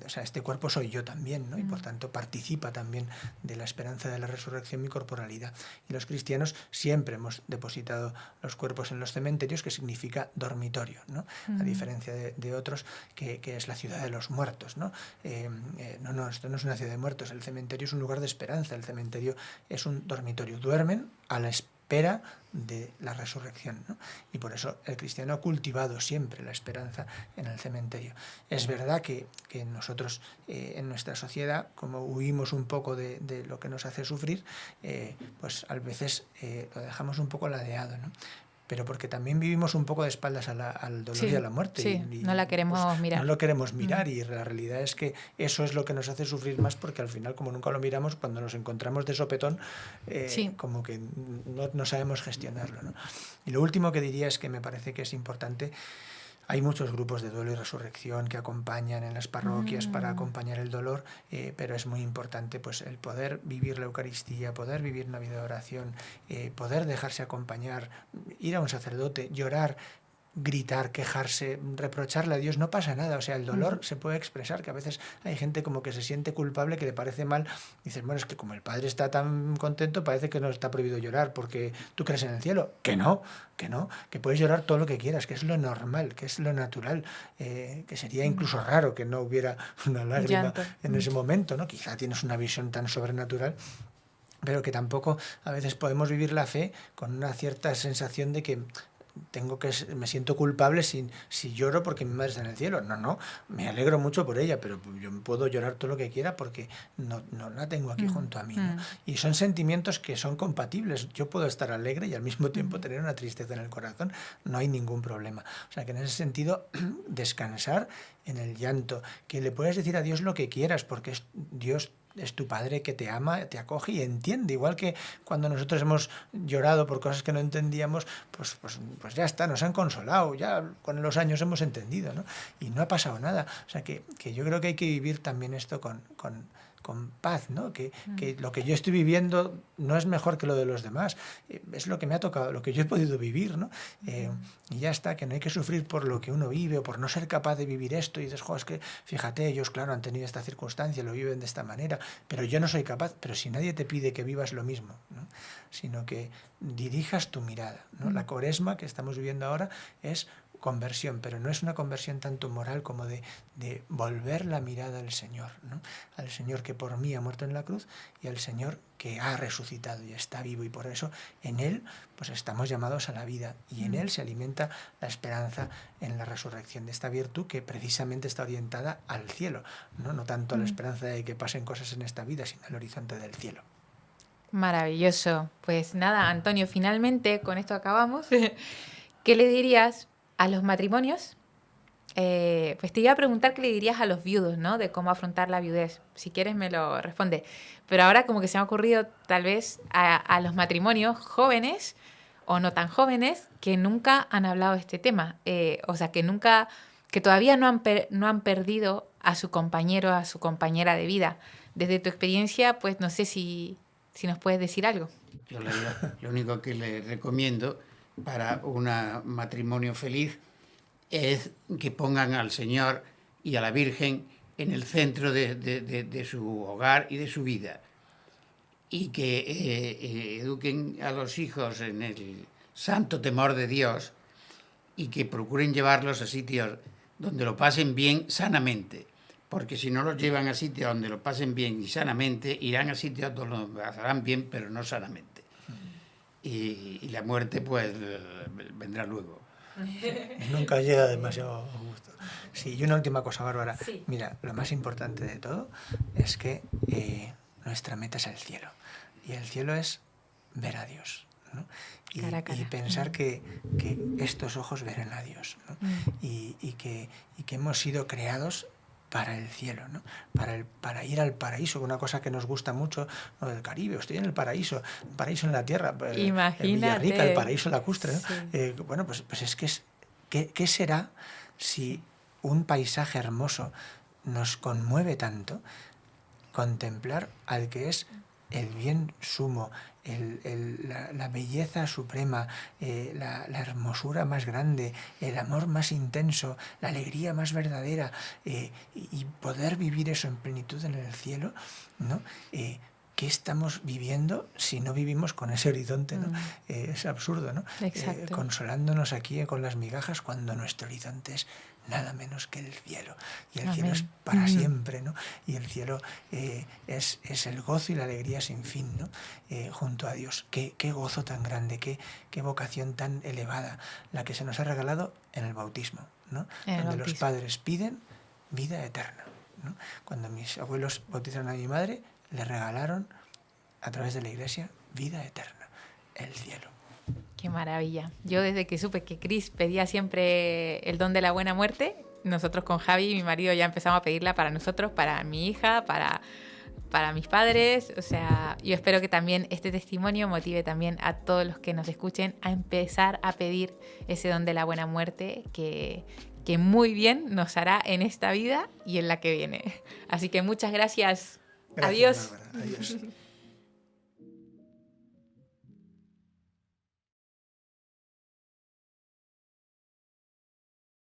o sea, este cuerpo soy yo también, ¿no? Y por tanto participa también de la esperanza de la resurrección mi corporalidad. Y los cristianos siempre hemos depositado los cuerpos en los cementerios, que significa dormitorio, ¿no? A diferencia de otros, que es la ciudad de los muertos, ¿no? Esto no es una ciudad de muertos. El cementerio es un lugar de esperanza. El cementerio es un dormitorio. Duermen a la espera de la resurrección, ¿no? Y por eso el cristiano ha cultivado siempre la esperanza en el cementerio. Es verdad que nosotros en nuestra sociedad, como huimos un poco de lo que nos hace sufrir, pues a veces lo dejamos un poco ladeado, ¿no? Pero porque también vivimos un poco de espaldas al dolor y a la muerte. Sí, no la queremos mirar. No lo queremos mirar, y la realidad es que eso es lo que nos hace sufrir más, porque al final, como nunca lo miramos, cuando nos encontramos de sopetón, como que no sabemos gestionarlo, ¿no? Y lo último que diría es que me parece que es importante. Hay muchos grupos de duelo y resurrección que acompañan en las parroquias para acompañar el dolor, pero es muy importante pues el poder vivir la Eucaristía, poder vivir una vida de oración, poder dejarse acompañar, ir a un sacerdote, llorar, gritar, quejarse, reprocharle a Dios. No pasa nada. O sea, el dolor se puede expresar, que a veces hay gente como que se siente culpable, que le parece mal. Dices, bueno, es que como el Padre está tan contento, parece que no está prohibido llorar porque tú crees en el cielo. Que no, que puedes llorar todo lo que quieras, que es lo normal, que es lo natural, que sería incluso raro que no hubiera una lágrima en ese momento, ¿no? Quizá tienes una visión tan sobrenatural, pero que tampoco a veces podemos vivir la fe con una cierta sensación de que me siento culpable si lloro porque mi madre está en el cielo. No, me alegro mucho por ella, pero yo puedo llorar todo lo que quiera porque no la tengo aquí junto a mí, ¿no? Y son sentimientos que son compatibles. Yo puedo estar alegre y al mismo tiempo tener una tristeza en el corazón. No hay ningún problema. O sea que en ese sentido, descansar en el llanto, que le puedes decir a Dios lo que quieras, porque Dios es tu Padre que te ama, te acoge y entiende. Igual que cuando nosotros hemos llorado por cosas que no entendíamos, pues ya está, nos han consolado, ya con los años hemos entendido, ¿no? Y no ha pasado nada. O sea que yo creo que hay que vivir también esto con con paz, ¿no? Que lo que yo estoy viviendo no es mejor que lo de los demás, es lo que me ha tocado, lo que yo he podido vivir, ¿no? Y ya está, que no hay que sufrir por lo que uno vive o por no ser capaz de vivir esto y dices, jo, es que fíjate, ellos claro han tenido esta circunstancia, lo viven de esta manera, pero yo no soy capaz. Pero si nadie te pide que vivas lo mismo, ¿no? Sino que dirijas tu mirada, ¿no? La Cuaresma que estamos viviendo ahora es conversión, pero no es una conversión tanto moral como de volver la mirada al Señor, ¿no? Al Señor que por mí ha muerto en la cruz y al Señor que ha resucitado y está vivo, y por eso en Él pues estamos llamados a la vida, y en Él se alimenta la esperanza en la resurrección, de esta virtud que precisamente está orientada al cielo, no tanto a la esperanza de que pasen cosas en esta vida, sino al horizonte del cielo. Maravilloso. Pues nada, Antonio, finalmente con esto acabamos. ¿Qué le dirías a los matrimonios? Pues te iba a preguntar qué le dirías a los viudos, ¿no? De cómo afrontar la viudez. Si quieres me lo responde. Pero ahora como que se me ha ocurrido tal vez a los matrimonios jóvenes o no tan jóvenes que nunca han hablado de este tema. O sea, que todavía no han perdido a su compañero, a su compañera de vida. Desde tu experiencia, pues no sé si nos puedes decir algo. Yo lo único que le recomiendo para un matrimonio feliz es que pongan al Señor y a la Virgen en el centro de su hogar y de su vida, y que eduquen a los hijos en el santo temor de Dios, y que procuren llevarlos a sitios donde lo pasen bien sanamente, porque si no los llevan a sitios donde lo pasen bien y sanamente, irán a sitios donde lo pasarán bien pero no sanamente, y la muerte pues vendrá luego. Nunca llega demasiado a gusto. Sí, y una última cosa, Bárbara. Sí. Mira, lo más importante de todo es que nuestra meta es el cielo. Y el cielo es ver a Dios, ¿no? Cara a cara. Y pensar que estos ojos verán a Dios, ¿no? Y que hemos sido creados para el cielo, ¿no? Para ir al paraíso, una cosa que nos gusta mucho, ¿no? Del Caribe, estoy en el paraíso en la tierra, Imagínate. en Villarrica, el paraíso lacustre, ¿no? Sí. Bueno, pues es que ¿qué será si un paisaje hermoso nos conmueve tanto? Contemplar al que es el bien sumo, la belleza suprema, la hermosura más grande, el amor más intenso, la alegría más verdadera, y poder vivir eso en plenitud en el cielo, ¿no? ¿Qué estamos viviendo si no vivimos con ese horizonte, ¿no? Es absurdo, ¿no? Exacto. Consolándonos aquí con las migajas cuando nuestro horizonte es nada menos que el cielo. Y el cielo es para siempre, ¿no? Y el cielo es el gozo y la alegría sin fin, ¿no? Junto a Dios. Qué gozo tan grande, qué vocación tan elevada, la que se nos ha regalado en el bautismo, ¿no? Donde los padres piden vida eterna, ¿no? Cuando mis abuelos bautizaron a mi madre, le regalaron a través de la iglesia vida eterna, el cielo. Qué maravilla. Yo desde que supe que Cris pedía siempre el don de la buena muerte, nosotros con Javi, mi marido, ya empezamos a pedirla para nosotros, para mi hija, para mis padres. O sea, yo espero que también este testimonio motive también a todos los que nos escuchen a empezar a pedir ese don de la buena muerte que muy bien nos hará en esta vida y en la que viene. Así que muchas gracias. Gracias, Adiós. Bárbara. Adiós.